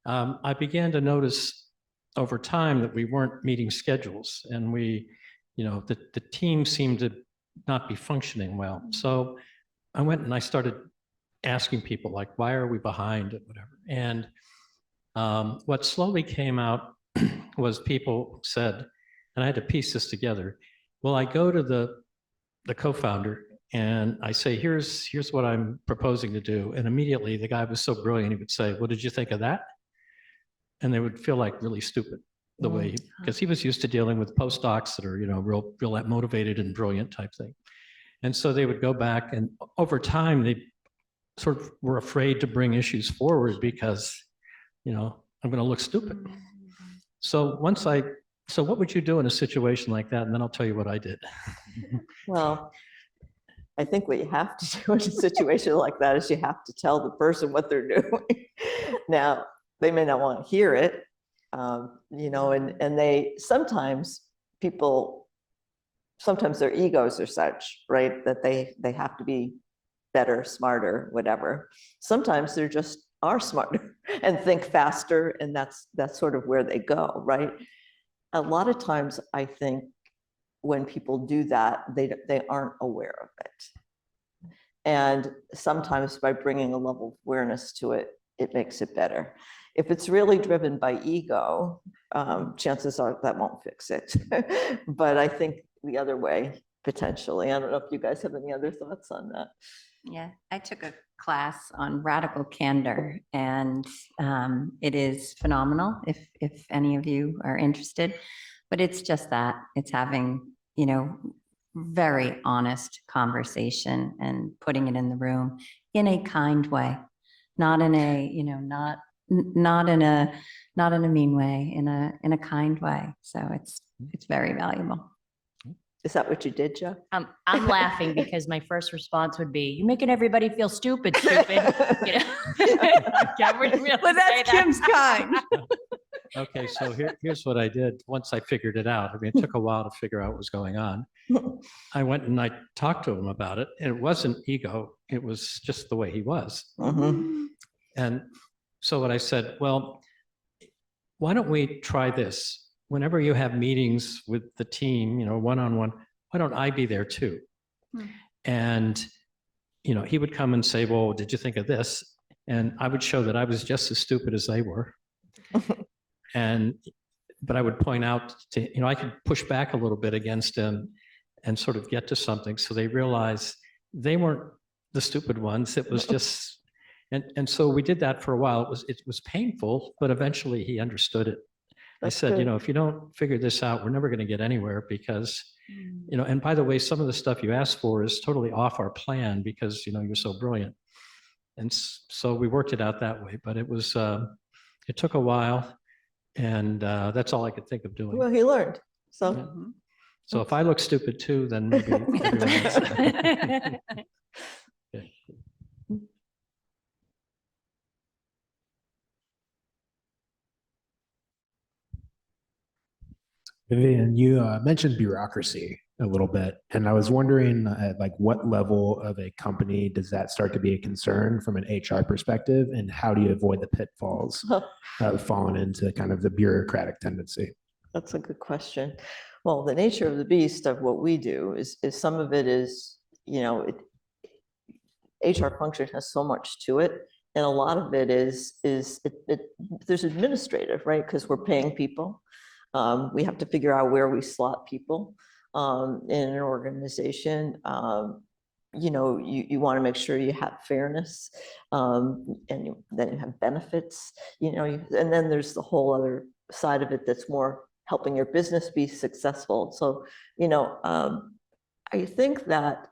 I began to notice over time that we weren't meeting schedules, and the team seemed to not be functioning well. So I went and I started asking people, like, why are we behind and whatever. And what slowly came out was people said, and I had to piece this together. Well, I go to the co-founder and I say, here's what I'm proposing to do. And immediately the guy was so brilliant, he would say, what did you think of that? And they would feel like really stupid the way, because he was used to dealing with postdocs that are, real motivated and brilliant type thing. And so they would go back, and over time, they sort of were afraid to bring issues forward because, I'm going to look stupid. So what would you do in a situation like that? And then I'll tell you what I did. Well, I think what you have to do in a situation like that is you have to tell the person what they're doing. Now, they may not want to hear it, and they sometimes their egos are such, right, that they have to be better, smarter, whatever. Sometimes they're just are smarter and think faster, and that's sort of where they go, right? A lot of times, I think when people do that, they aren't aware of it. And sometimes by bringing a level of awareness to it, it makes it better. If it's really driven by ego, chances are that won't fix it. But I think the other way, potentially. I don't know if you guys have any other thoughts on that. Yeah, I took a class on radical candor, and it is phenomenal if any of you are interested. But it's just that it's having, very honest conversation and putting it in the room in a kind way, not in a, not in a mean way, in a kind way. So it's very valuable. Is that what you did, Jeff? I'm laughing because my first response would be, "You're making everybody feel stupid, stupid." I can't really Well, that's Kim's kind. Okay, so here's what I did once I figured it out. I mean, it took a while to figure out what was going on. I went and I talked to him about it, and it wasn't ego. It was just the way he was. Mm-hmm. And so what I said, well, why don't we try this? Whenever you have meetings with the team, one-on-one, why don't I be there too? And, he would come and say, well, did you think of this? And I would show that I was just as stupid as they were. But I would point out to, I could push back a little bit against them and sort of get to something. So they realized they weren't the stupid ones. It was just, and so we did that for a while. It was painful, but eventually he understood it. I said, if you don't figure this out, we're never going to get anywhere because, and by the way, some of the stuff you asked for is totally off our plan because, you're so brilliant. And so we worked it out that way, but it was, it took a while, and that's all I could think of doing. Well, he learned. So, yeah. So if I look stupid too, then maybe everyone else. Okay. Vivian, you mentioned bureaucracy a little bit, and I was wondering, like, what level of a company does that start to be a concern from an HR perspective, and how do you avoid the pitfalls of falling into kind of the bureaucratic tendency? That's a good question. Well, the nature of the beast of what we do is some of it is, HR function has so much to it, and a lot of it is there's administrative, right? Because we're paying people. We have to figure out where we slot people in an organization. You want to make sure you have fairness, and then you have benefits, and then there's the whole other side of it that's more helping your business be successful. So, I think that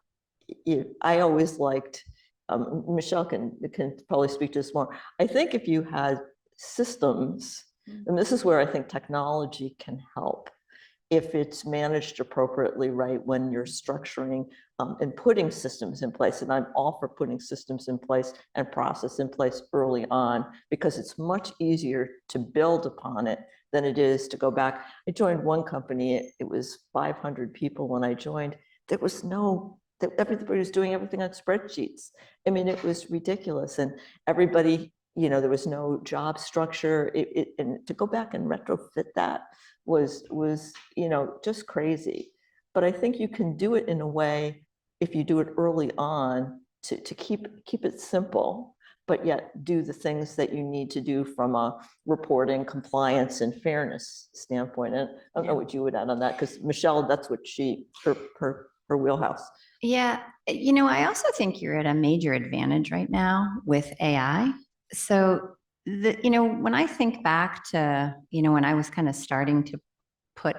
I always liked, Michelle can probably speak to this more. I think if you had systems, and this is where I think technology can help, if it's managed appropriately, right, when you're structuring and putting systems in place. And I'm all for putting systems in place and process in place early on, because it's much easier to build upon it than it is to go back. I joined one company, it was 500 people when I joined. There was everybody was doing everything on spreadsheets. I mean, it was ridiculous. And everybody, there was no job structure. And to go back and retrofit that was, just crazy. But I think you can do it in a way, if you do it early on, to keep it simple, but yet do the things that you need to do from a reporting, compliance, and fairness standpoint. And I don't know what you would add on that, because Michelle, that's what her wheelhouse. Yeah, I also think you're at a major advantage right now with AI. So when I think back to, when I was kind of starting to put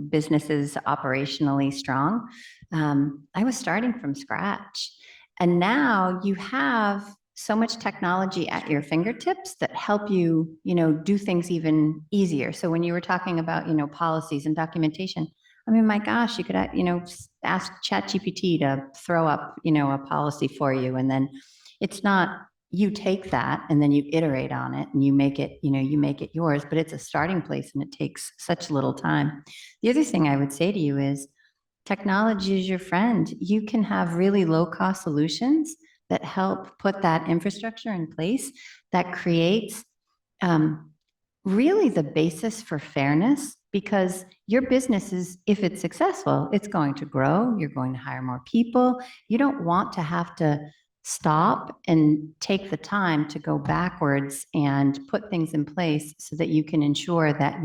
businesses operationally strong, I was starting from scratch. And now you have so much technology at your fingertips that help you, do things even easier. So when you were talking about, policies and documentation, I mean, my gosh, you could, ask ChatGPT to throw up, a policy for you. And then it's not, you take that and then you iterate on it and you make it, you make it yours, but it's a starting place and it takes such little time. The other thing I would say to you is technology is your friend. You can have really low cost solutions that help put that infrastructure in place that creates really the basis for fairness, because your business is, if it's successful, it's going to grow. You're going to hire more people. You don't want to have to stop and take the time to go backwards and put things in place so that you can ensure that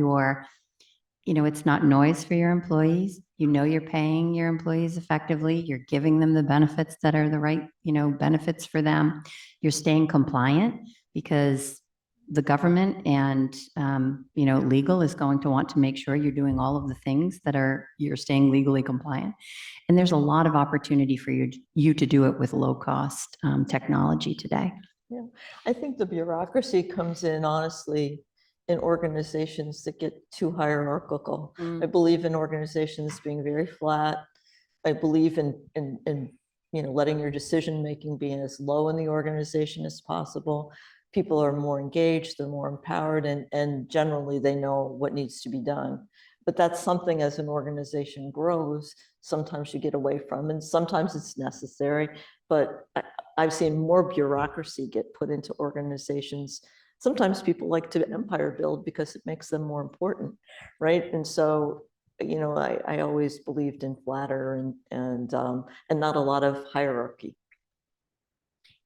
it's not noise for your employees. You're paying your employees effectively. You're giving them the benefits that are the right, benefits for them. You're staying compliant because the government and, legal is going to want to make sure you're doing all of the things that you're staying legally compliant. And there's a lot of opportunity for you to do it with low cost technology today. Yeah, I think the bureaucracy comes in, honestly, in organizations that get too hierarchical. I believe in organizations being very flat. I believe in letting your decision-making be as low in the organization as possible. People are more engaged, they're more empowered, and generally they know what needs to be done. But that's something, as an organization grows, sometimes you get away from, and sometimes it's necessary. But I've seen more bureaucracy get put into organizations. Sometimes people like to empire build because it makes them more important, right? And so, I always believed in flatter and not a lot of hierarchy.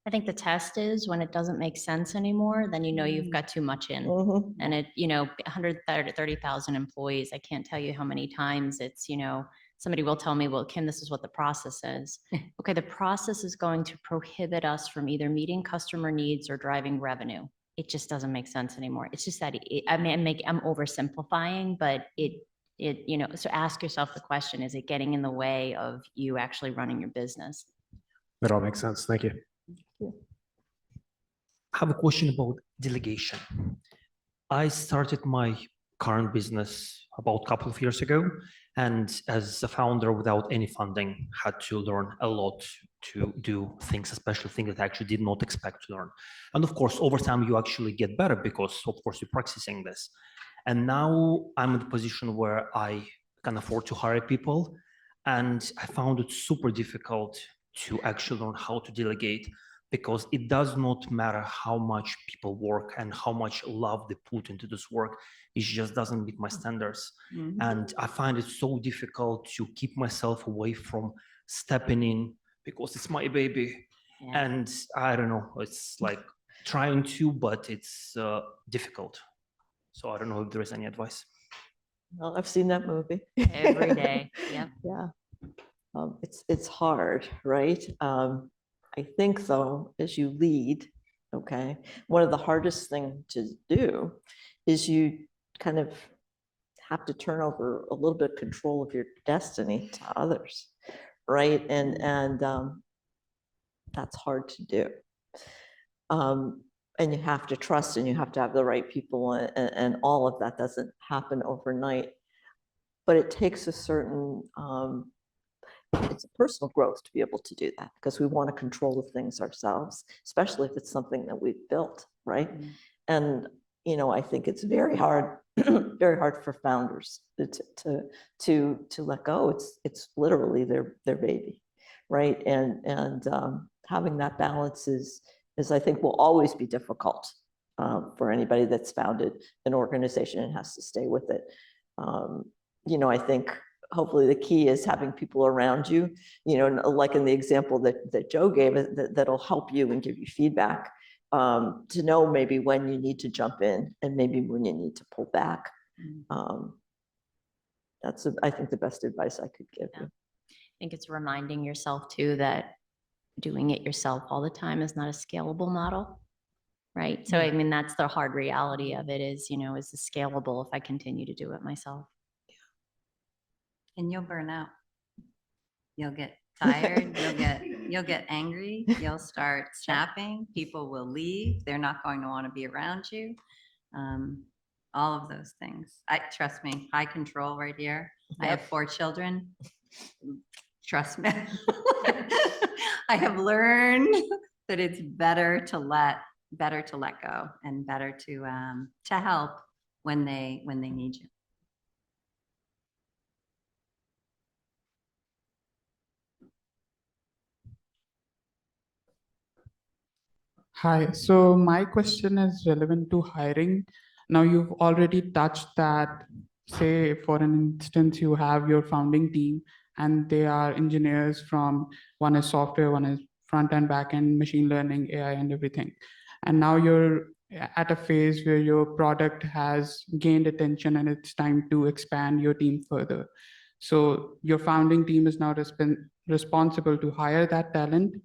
I think the test is when it doesn't make sense anymore, then you've got too much in. And it, 130,000 employees, I can't tell you how many times it's, somebody will tell me, well, Kim, this is what the process is. Okay, the process is going to prohibit us from either meeting customer needs or driving revenue. It just doesn't make sense anymore. It's just that, I'm oversimplifying, but so ask yourself the question, is it getting in the way of you actually running your business? That all makes sense. Thank you. I have a question about delegation. I started my current business about a couple of years ago, and as a founder without any funding, had to learn a lot to do things, especially things that I actually did not expect to learn. And of course, over time, you actually get better because, of course, you're practicing this. And now I'm in a position where I can afford to hire people, and I found it super difficult to actually learn how to delegate, because it does not matter how much people work and how much love they put into this work. It just doesn't meet my standards. And I find it so difficult to keep myself away from stepping in because it's my baby. Yeah. And I don't know, it's like trying to, but it's difficult. So I don't know if there is any advice. Well, I've seen that movie. Every day. Yep. Yeah. It's hard, right? I think, though, as you lead, okay, one of the hardest things to do is you kind of have to turn over a little bit of control of your destiny to others, right? And that's hard to do. And you have to trust, and you have to have the right people, and all of that doesn't happen overnight. But it takes a certain it's a personal growth to be able to do that, because we want to control the things ourselves, especially if it's something that we've built, right? And I think it's very hard, very hard for founders to let go. It's literally their baby, right? And having that balance is I think will always be difficult for anybody that's founded an organization and has to stay with it. I think hopefully the key is having people around you, like in the example that Joe gave, that'll help you and give you feedback, to know maybe when you need to jump in and maybe when you need to pull back. That's, I think, the best advice I could give you. I think it's reminding yourself too that doing it yourself all the time is not a scalable model, right? So, I mean, that's the hard reality of it is, is it scalable if I continue to do it myself? And you'll burn out. You'll get tired, you'll get angry, you'll start snapping, people will leave, they're not going to want to be around you. All of those things. Trust me, high control right here. I have 4 children. Trust me. I have learned that it's better to let go and better to help when they need you. Hi, so my question is relevant to hiring. Now, you've already touched that, say, for an instance, you have your founding team and they are engineers from, one is software, one is front end, back end, machine learning, AI, and everything. And now you're at a phase where your product has gained attention and it's time to expand your team further. So your founding team is now responsible to hire that talent,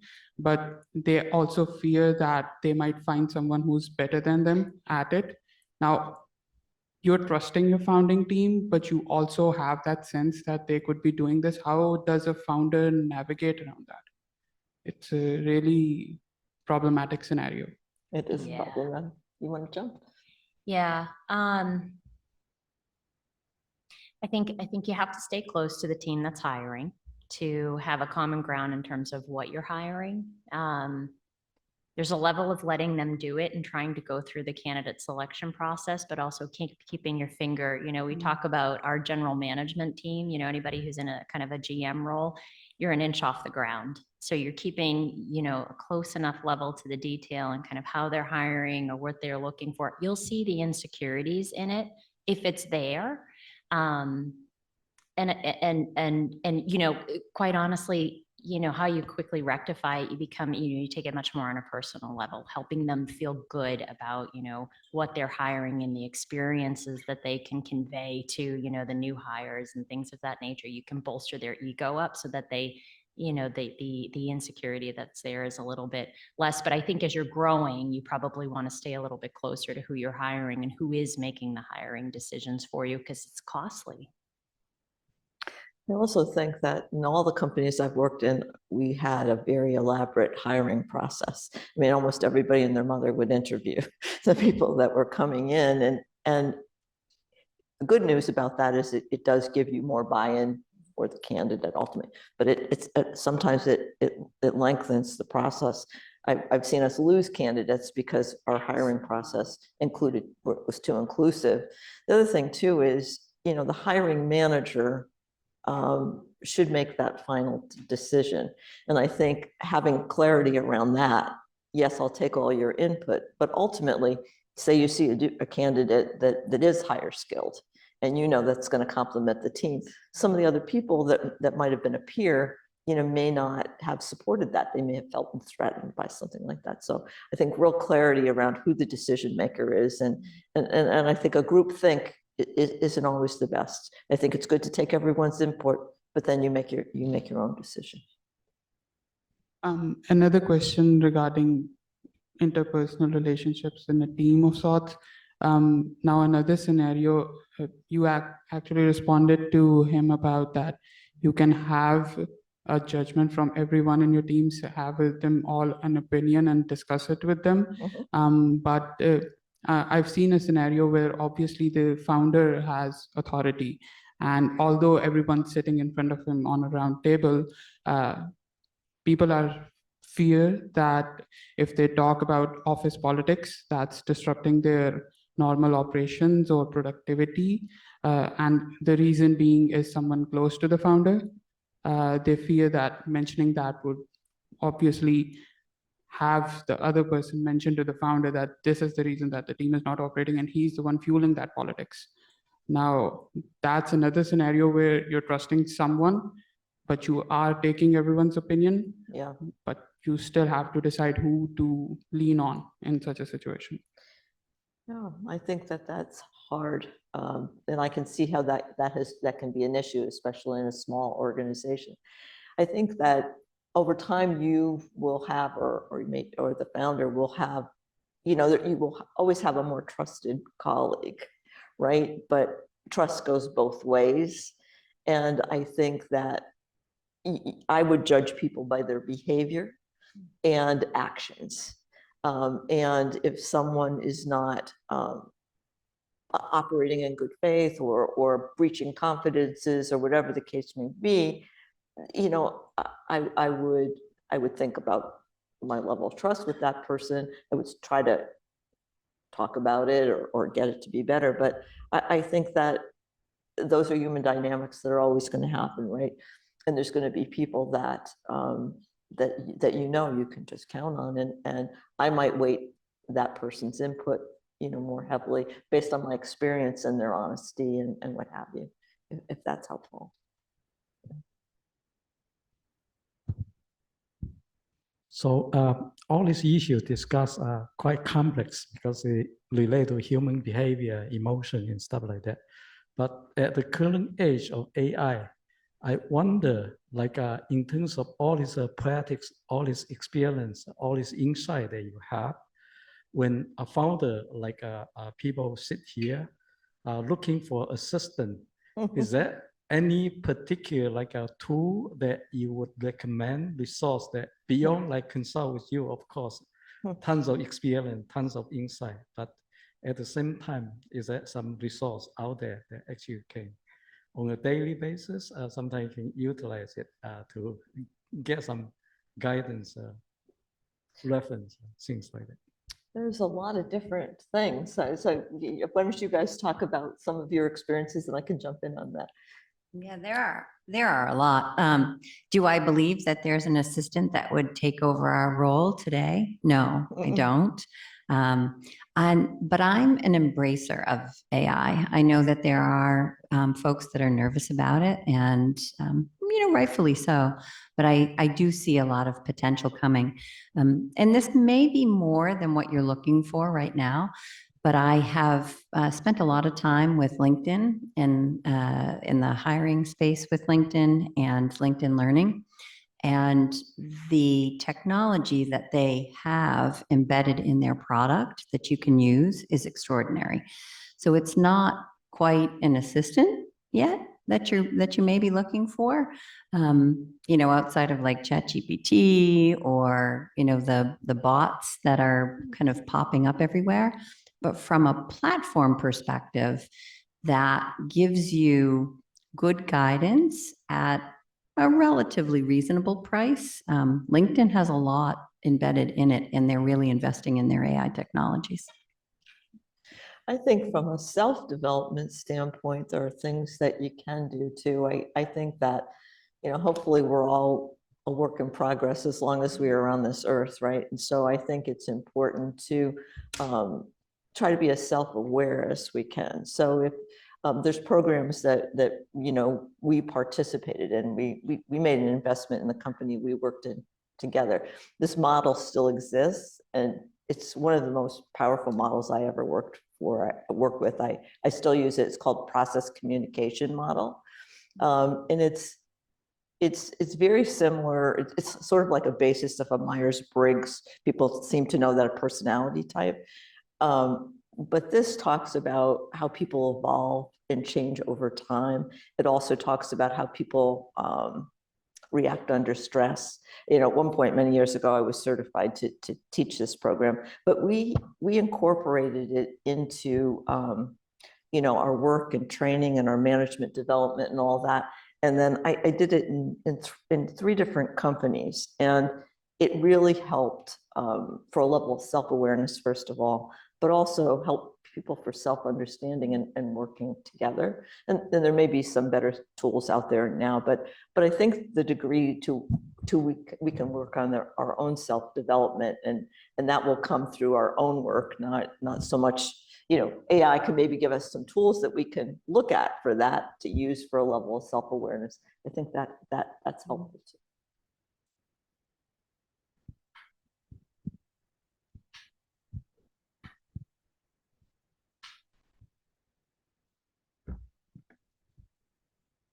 but they also fear that they might find someone who's better than them at it. Now, you're trusting your founding team, but you also have that sense that they could be doing this. How does a founder navigate around that? It's a really problematic scenario. It is problematic. You want to jump? Yeah. I think you have to stay close to the team that's hiring to have a common ground in terms of what you're hiring. There's a level of letting them do it and trying to go through the candidate selection process, but also keeping your finger, we talk about our general management team, anybody who's in a kind of a GM role, you're an inch off the ground. So you're keeping, a close enough level to the detail and kind of how they're hiring or what they're looking for. You'll see the insecurities in it if it's there. And quite honestly, how you quickly rectify it, you become, you take it much more on a personal level, helping them feel good about, what they're hiring and the experiences that they can convey to, the new hires and things of that nature. You can bolster their ego up so that they, the insecurity that's there is a little bit less. But I think as you're growing, you probably want to stay a little bit closer to who you're hiring and who is making the hiring decisions for you, because it's costly. I also think that in all the companies I've worked in, we had a very elaborate hiring process. I mean, almost everybody and their mother would interview the people that were coming in. And the good news about that is it does give you more buy-in for the candidate ultimately, but sometimes it lengthens the process. I've seen us lose candidates because our hiring process was too inclusive. The other thing too is, the hiring manager should make that final decision. And I think having clarity around that, yes, I'll take all your input, but ultimately, say you see a candidate that is higher skilled, and that's going to complement the team. Some of the other people that might have been a peer, may not have supported that. They may have felt threatened by something like that. So I think real clarity around who the decision maker is, and I think a group think isn't always the best. I think it's good to take everyone's input, but then you make your own decision. Another question regarding interpersonal relationships in a team of sorts. Now, another scenario, you actually responded to him about that. You can have a judgment from everyone in your teams, have with them all an opinion and discuss it with them. But I've seen a scenario where obviously the founder has authority, and although everyone's sitting in front of him on a round table, people are fear that if they talk about office politics, that's disrupting their normal operations or productivity. And the reason being is someone close to the founder. They fear that mentioning that would obviously have the other person mention to the founder that this is the reason that the team is not operating and he's the one fueling that politics. Now, that's another scenario where you're trusting someone, but you are taking everyone's opinion. Yeah. But you still have to decide who to lean on in such a situation. No, I think that that's hard. And I can see how that can be an issue, especially in a small organization. I think that over time you will have, or the founder will have, you will always have a more trusted colleague, right? But trust goes both ways. And I think that I would judge people by their behavior and actions. And if someone is not operating in good faith or breaching confidences or whatever the case may be, I would think about my level of trust with that person. I would try to talk about it or get it to be better. But I think that those are human dynamics that are always going to happen, right? And there's going to be people that you can just count on, and I might weight that person's input more heavily based on my experience and their honesty and what have you, if that's helpful. So all these issues discussed are quite complex because they relate to human behavior, emotion, and stuff like that. But at the current age of AI, I wonder, in terms of all this practice, all this experience, all this insight that you have, when a founder, people sit here looking for assistant, is there any particular a tool that you would recommend, resource that beyond consult with you, of course, tons of experience, tons of insight, but at the same time, is there some resource out there that actually can, on a daily basis, sometimes you can utilize it to get some guidance, reference, things like that? There's a lot of different things. So why don't you guys talk about some of your experiences and I can jump in on that. Yeah, there are a lot. Do I believe that there's an assistant that would take over our role today? No, I don't. But I'm an embracer of AI. I know that there are folks that are nervous about it, and rightfully so. But I do see a lot of potential coming, and this may be more than what you're looking for right now. But I have spent a lot of time with LinkedIn and in the hiring space with LinkedIn and LinkedIn Learning. And the technology that they have embedded in their product that you can use is extraordinary. So it's not quite an assistant yet that you may be looking for, outside of ChatGPT or the bots that are kind of popping up everywhere. But from a platform perspective, that gives you good guidance at a relatively reasonable price. LinkedIn has a lot embedded in it, and they're really investing in their AI technologies. I think from a self-development standpoint, there are things that you can do too. I think that, hopefully we're all a work in progress as long as we are on this earth, right? And so I think it's important to try to be as self-aware as we can. So if there's programs that we participated in, we made an investment in the company we worked in together. This model still exists, and it's one of the most powerful models I ever worked with. I still use it. It's called process communication model, and it's very similar. It's sort of like a basis of a Myers-Briggs. People seem to know that a personality type. But this talks about how people evolve and change over time. It also talks about how people react under stress. At one point many years ago, I was certified to teach this program, but we incorporated it into our work and training and our management development and all that. And then I did it in 3 different companies, and it really helped for a level of self-awareness, first of all, but also help people for self-understanding and working together. And there may be some better tools out there now, but I think the degree to we can work on our own self-development, and that will come through our own work, not so much, AI can maybe give us some tools that we can look at for that to use for a level of self-awareness. I think that's helpful too.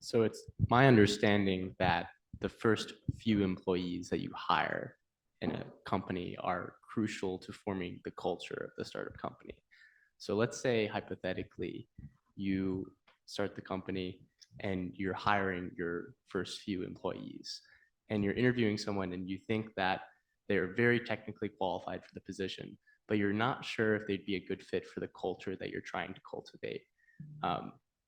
So it's my understanding that the first few employees that you hire in a company are crucial to forming the culture of the startup company. So let's say hypothetically, you start the company and you're hiring your first few employees, and you're interviewing someone and you think that they're very technically qualified for the position, but you're not sure if they'd be a good fit for the culture that you're trying to cultivate.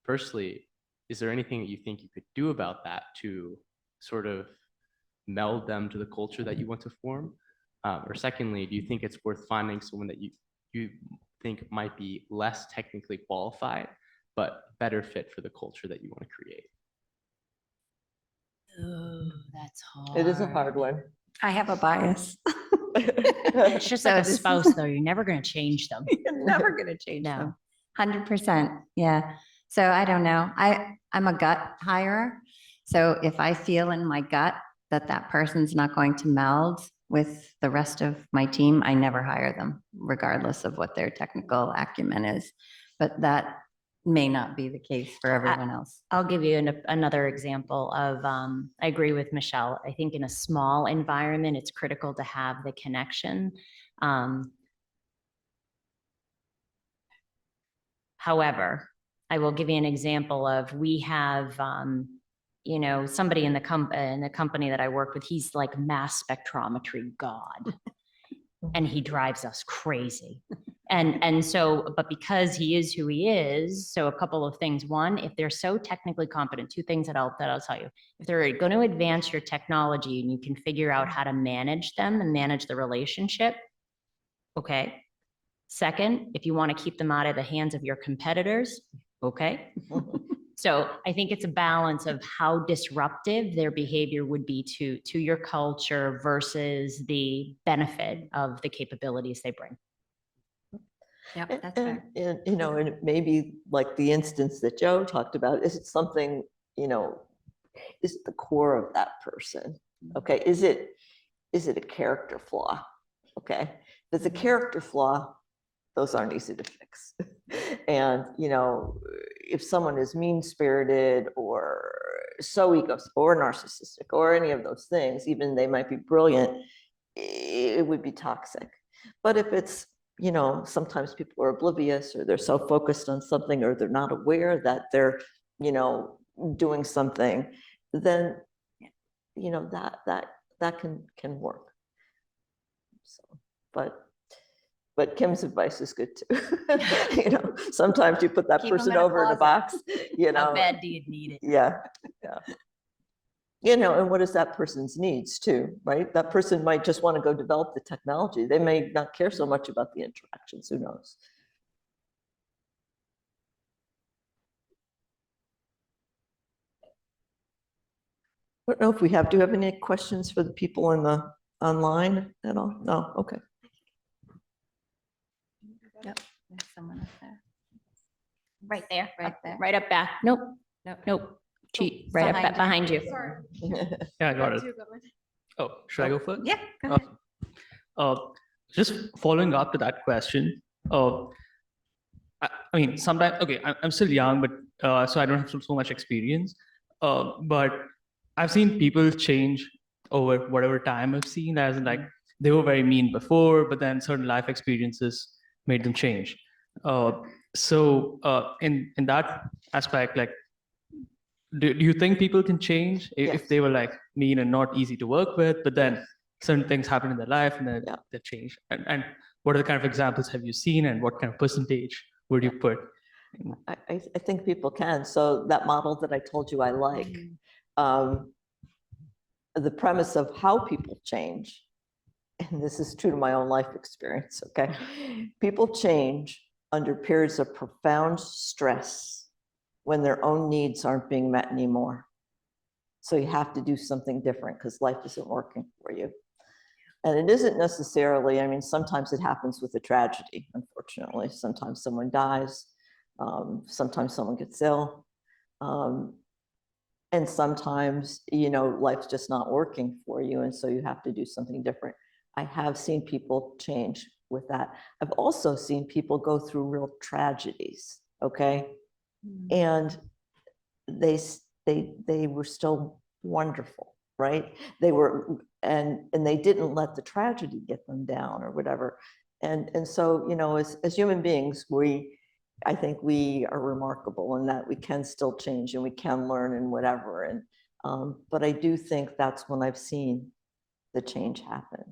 Firstly, is there anything that you think you could do about that to sort of meld them to the culture that you want to form? Or secondly, do you think it's worth finding someone that you think might be less technically qualified, but better fit for the culture that you want to create? Oh, that's hard. It is a hard one. I have a bias. It's just like So a this is- spouse, though. You're never going to change them. You're never going to change No. them. 100%. Yeah. So I don't know. I'm a gut hirer. So if I feel in my gut that person's not going to meld with the rest of my team, I never hire them, regardless of what their technical acumen is. But that may not be the case for everyone else. I'll give you another example of, I agree with Michelle. I think in a small environment, it's critical to have the connection. However, I will give you an example of, we have, somebody in the company that I work with, he's like mass spectrometry god, and he drives us crazy. And so, but because he is who he is, so a couple of things. One, if they're so technically competent, two things that I'll tell you. If they're going to advance your technology and you can figure out how to manage them and manage the relationship, okay. Second, if you want to keep them out of the hands of your competitors, okay. So I think it's a balance of how disruptive their behavior would be to your culture versus the benefit of the capabilities they bring. Yep, that's fair. And and it may be like the instance that Joe talked about. Is it something, is it the core of that person? Okay. Is it a character flaw? Okay. If it's a character flaw, those aren't easy to fix. And, if someone is mean-spirited or so egoistic or narcissistic or any of those things, even they might be brilliant, it would be toxic. But if it's, sometimes people are oblivious, or they're so focused on something, or they're not aware that they're, doing something, then, that can work. So, but Kim's advice is good too. Sometimes you put that Keep 'em person in a over in a box, How bad do you need it? Yeah. And what is that person's needs too, right? That person might just want to go develop the technology. They may not care so much about the interactions, who knows? I don't know if we do you have any questions for the people in the online at all? No, okay. Yep. There's someone up there. Right there. Right there. Right up back. Nope. Nope. Nope. Cheat. Right up behind you. Yeah, I got it. Oh, should I go first? Yeah. Go ahead. Just following up to that question. I mean, sometimes, okay, I'm still young, but so I don't have so much experience. But I've seen people change over whatever time I've seen, as in like they were very mean before, but then certain life experiences made them change. So in that aspect, like, do you think people can change if they were like mean and not easy to work with, but then certain things happen in their life and then they change? And what are the kind of examples have you seen, and what kind of percentage would you put? I think people can. So that model that I told you I like, the premise of how people change, and this is true to my own life experience, okay? People change under periods of profound stress when their own needs aren't being met anymore. So you have to do something different because life isn't working for you. And it isn't necessarily, I mean, sometimes it happens with a tragedy, unfortunately. Sometimes someone dies, sometimes someone gets ill. And sometimes, you know, life's just not working for you. And so you have to do something different. I have seen people change with that. I've also seen people go through real tragedies, okay? And they were still wonderful, right? They were, and they didn't let the tragedy get them down or whatever. And so, you know, as human beings, I think we are remarkable in that we can still change and we can learn and whatever. And but I do think that's when I've seen the change happen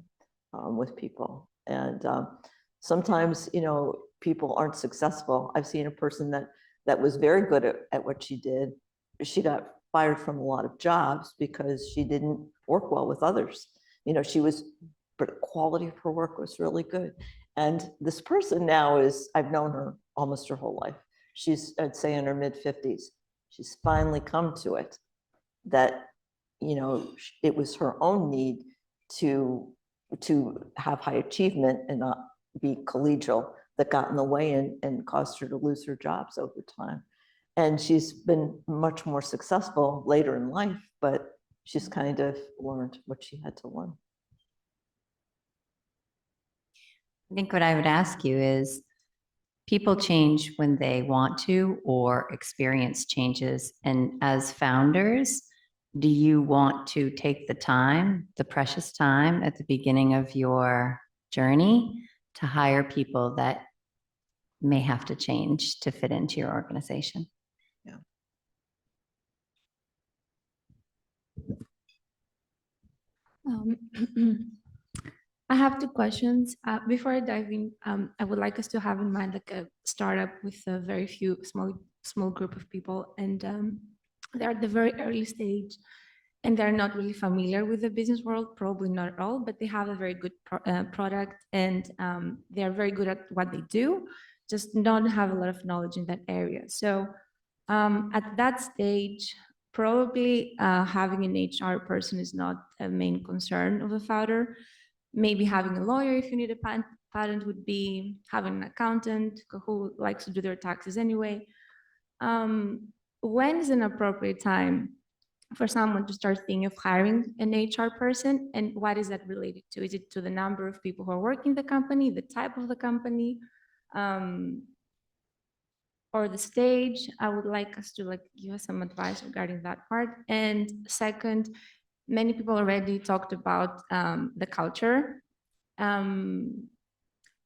with people. And sometimes, you know, people aren't successful. I've seen a person that was very good at what she did. She got fired from a lot of jobs because she didn't work well with others. You know, but the quality of her work was really good. And this person now I've known her almost her whole life. She's, I'd say, in her mid-50s. She's finally come to it that, you know, it was her own need to have high achievement and not be collegial that got in the way and caused her to lose her jobs over time. And she's been much more successful later in life, but she's kind of learned what she had to learn. I think what I would ask you is, people change when they want to or experience changes. And as founders, do you want to take the time, the precious time at the beginning of your journey to hire people that may have to change to fit into your organization? Yeah. I have two questions. Before I dive in, I would like us to have in mind like a startup with a very few small group of people, and they're at the very early stage, and they're not really familiar with the business world, probably not at all, but they have a very good product, and they're very good at what they do, just don't have a lot of knowledge in that area. So at that stage, probably having an HR person is not a main concern of a founder. Maybe having a lawyer if you need a patent would be, having an accountant who likes to do their taxes anyway. When is an appropriate time for someone to start thinking of hiring an HR person, and what is that related to? Is it to the number of people who are working the company, the type of the company, or the stage? I would like us to give us some advice regarding that part. And second, many people already talked about the culture. Again,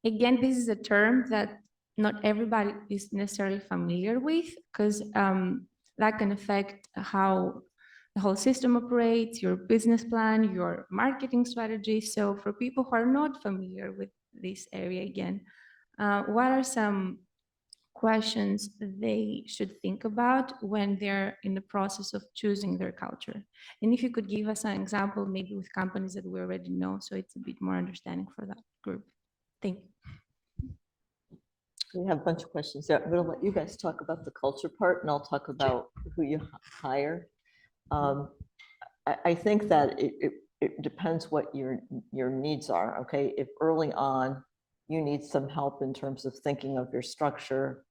this is a term that not everybody is necessarily familiar with, because that can affect how the whole system operates, your business plan, your marketing strategy. So for people who are not familiar with this area, again, what are some questions they should think about when they're in the process of choosing their culture? And if you could give us an example, maybe with companies that we already know, so it's a bit more understanding for that group. Thank you. We have a bunch of questions there. I'm going to let you guys talk about the culture part, and I'll talk about who you hire. I think that it depends what your needs are. Okay, if early on you need some help in terms of thinking of your structure,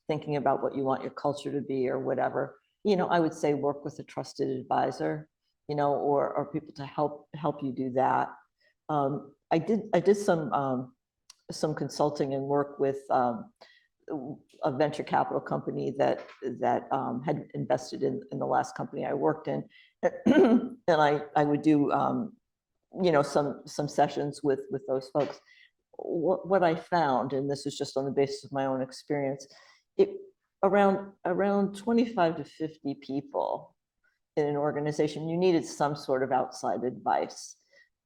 thinking about what you want your culture to be or whatever, you know, I would say work with a trusted advisor, you know, or people to help you do that. I did some consulting and work with a venture capital company that had invested in the last company I worked in, and I would do you know, some sessions with those folks. What I found, and this is just on the basis of my own experience, around 25 to 50 people in an organization, you needed some sort of outside advice.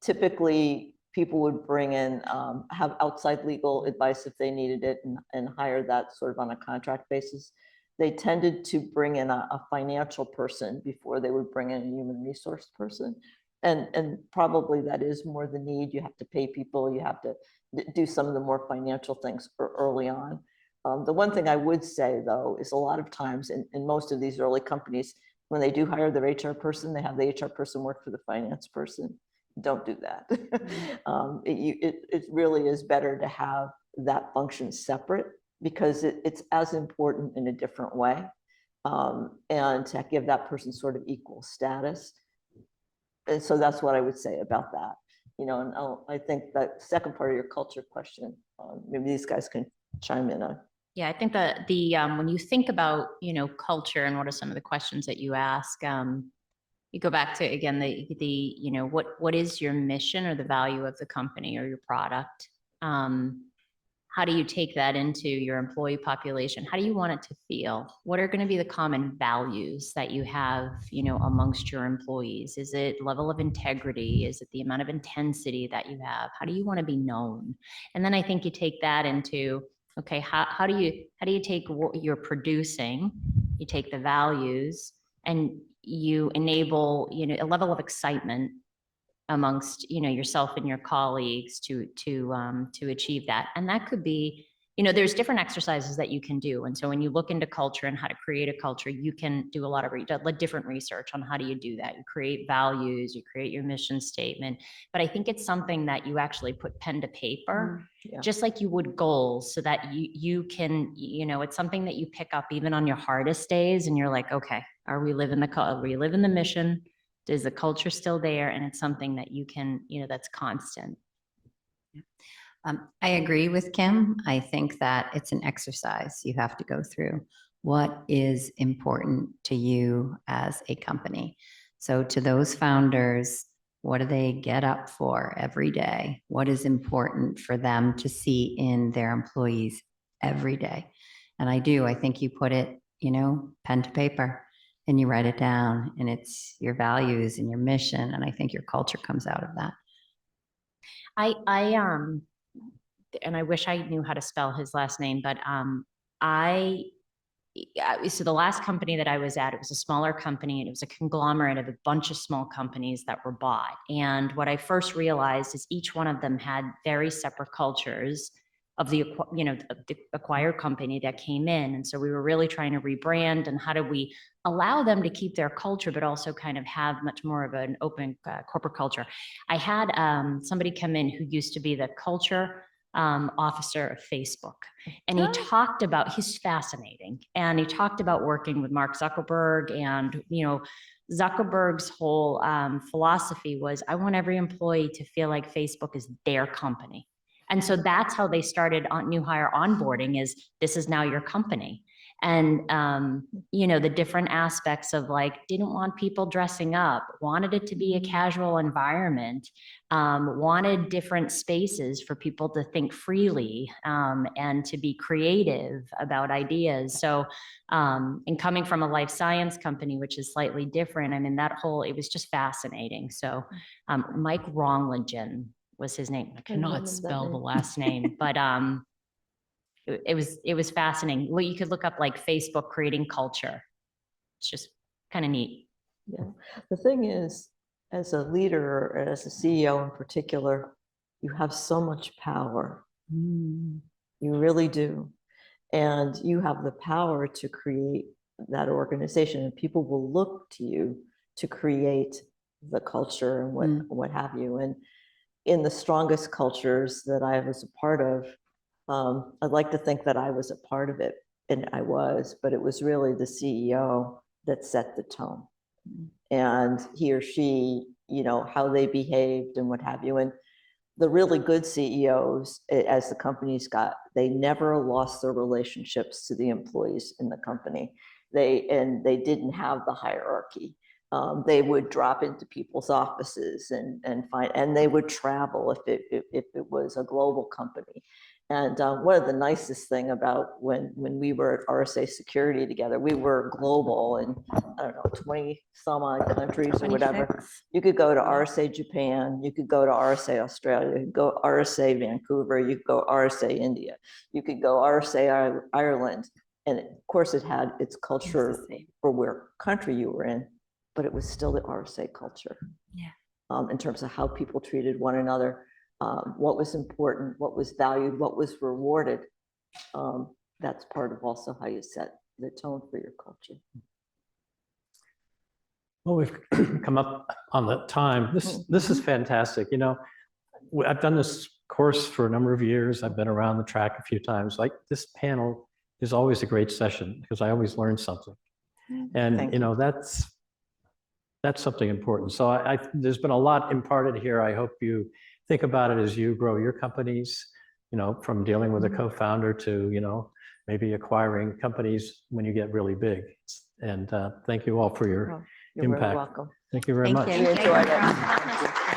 Typically, people would bring in, have outside legal advice if they needed it, and hire that sort of on a contract basis. They tended to bring in a financial person before they would bring in a human resource person. And probably that is more the need. You have to pay people, you have to do some of the more financial things early on. The one thing I would say though, is a lot of times in most of these early companies, when they do hire their HR person, they have the HR person work for the finance person. Don't do that. It really is better to have that function separate because it's as important in a different way. And to give that person sort of equal status. And so that's what I would say about that. And I think that second part of your culture question, maybe these guys can chime in on. Yeah, I think that when you think about, culture and what are some of the questions that you ask, you go back to, again, what is your mission or the value of the company or your product? How do you take that into your employee population? How do you want it to feel? What are going to be the common values that you have, amongst your employees? Is it level of integrity? Is it the amount of intensity that you have? How do you want to be known? And then I think you take that into, okay, how do you take what you're producing, you take the values, and you enable, a level of excitement amongst, yourself and your colleagues to achieve that. And that could be, there's different exercises that you can do. And so when you look into culture and how to create a culture, you can do a lot of different research on how do you do that. You create values, you create your mission statement. But I think it's something that you actually put pen to paper, just like you would goals, so that you can, it's something that you pick up even on your hardest days. And you're like, okay, are we living the mission? Is the culture still there? And it's something that you can, that's constant. I agree with Kim. I think that it's an exercise you have to go through. What is important to you as a company? So to those founders, what do they get up for every day? What is important for them to see in their employees every day? And I think you put it, pen to paper, and you write it down, and it's your values and your mission. And I think your culture comes out of that. And I wish I knew how to spell his last name, but so the last company that I was at, it was a smaller company, and it was a conglomerate of a bunch of small companies that were bought. And what I first realized is each one of them had very separate cultures of the acquired company that came in. And so we were really trying to rebrand, and how do we allow them to keep their culture, but also kind of have much more of an open corporate culture. I had somebody come in who used to be the culture officer of Facebook. And he talked about, he's fascinating. And he talked about working with Mark Zuckerberg, and, Zuckerberg's whole philosophy was, I want every employee to feel like Facebook is their company. And so that's how they started on new hire onboarding, is this is now your company. And, the different aspects of didn't want people dressing up, wanted it to be a casual environment, wanted different spaces for people to think freely, and to be creative about ideas. So, and coming from a life science company, which is slightly different, it was just fascinating. So, Mike Ronglingen was his name. I cannot spell the last name, but, it was fascinating. Well, you could look up Facebook creating culture. It's just kind of neat. Yeah. The thing is, as a leader, or as a CEO in particular, you have so much power. You really do. And you have the power to create that organization, and people will look to you to create the culture and what have you. And in the strongest cultures that I was a part of, I'd like to think that I was a part of it, and I was, but it was really the CEO that set the tone, and he or she, how they behaved and what have you. And the really good CEOs, as the companies got, they never lost their relationships to the employees in the company. They didn't have the hierarchy. They would drop into people's offices and they would travel if it was a global company. And one of the nicest thing about when we were at RSA Security together, we were global in, I don't know, 20 some odd countries or whatever. You could go to RSA Japan, you could go to RSA Australia, you could go RSA Vancouver, you could go RSA India, you could go RSA Ireland. And of course it had its culture for where country you were in, but it was still the RSA culture. Yeah. in terms of how people treated one another, what was important, what was valued, what was rewarded. That's part of also how you set the tone for your culture. Well, we've come up on the time. This is fantastic. You know, I've done this course for a number of years. I've been around the track a few times. Like, this panel is always a great session because I always learn something. And Thank you know, that's something important. So there's been a lot imparted here. I hope you think about it as you grow your companies, you know, from dealing with a co-founder to, you know, maybe acquiring companies when you get really big. And thank you all for your You're very impact. welcome. Thank you very Thank much. you. We enjoyed it. Thank you.